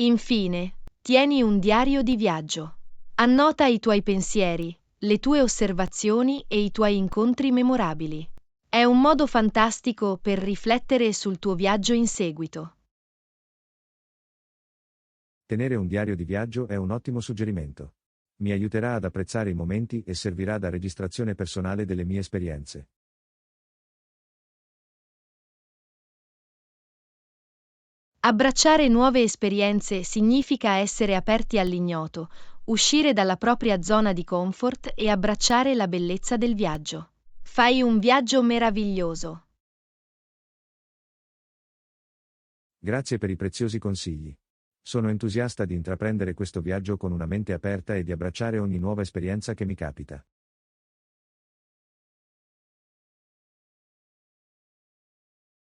Infine, tieni un diario di viaggio. Annota i tuoi pensieri, le tue osservazioni e i tuoi incontri memorabili. È un modo fantastico per riflettere sul tuo viaggio in seguito. Tenere un diario di viaggio è un ottimo suggerimento. Mi aiuterà ad apprezzare i momenti e servirà da registrazione personale delle mie esperienze. Abbracciare nuove esperienze significa essere aperti all'ignoto, uscire dalla propria zona di comfort e abbracciare la bellezza del viaggio. Fai un viaggio meraviglioso. Grazie per i preziosi consigli. Sono entusiasta di intraprendere questo viaggio con una mente aperta e di abbracciare ogni nuova esperienza che mi capita.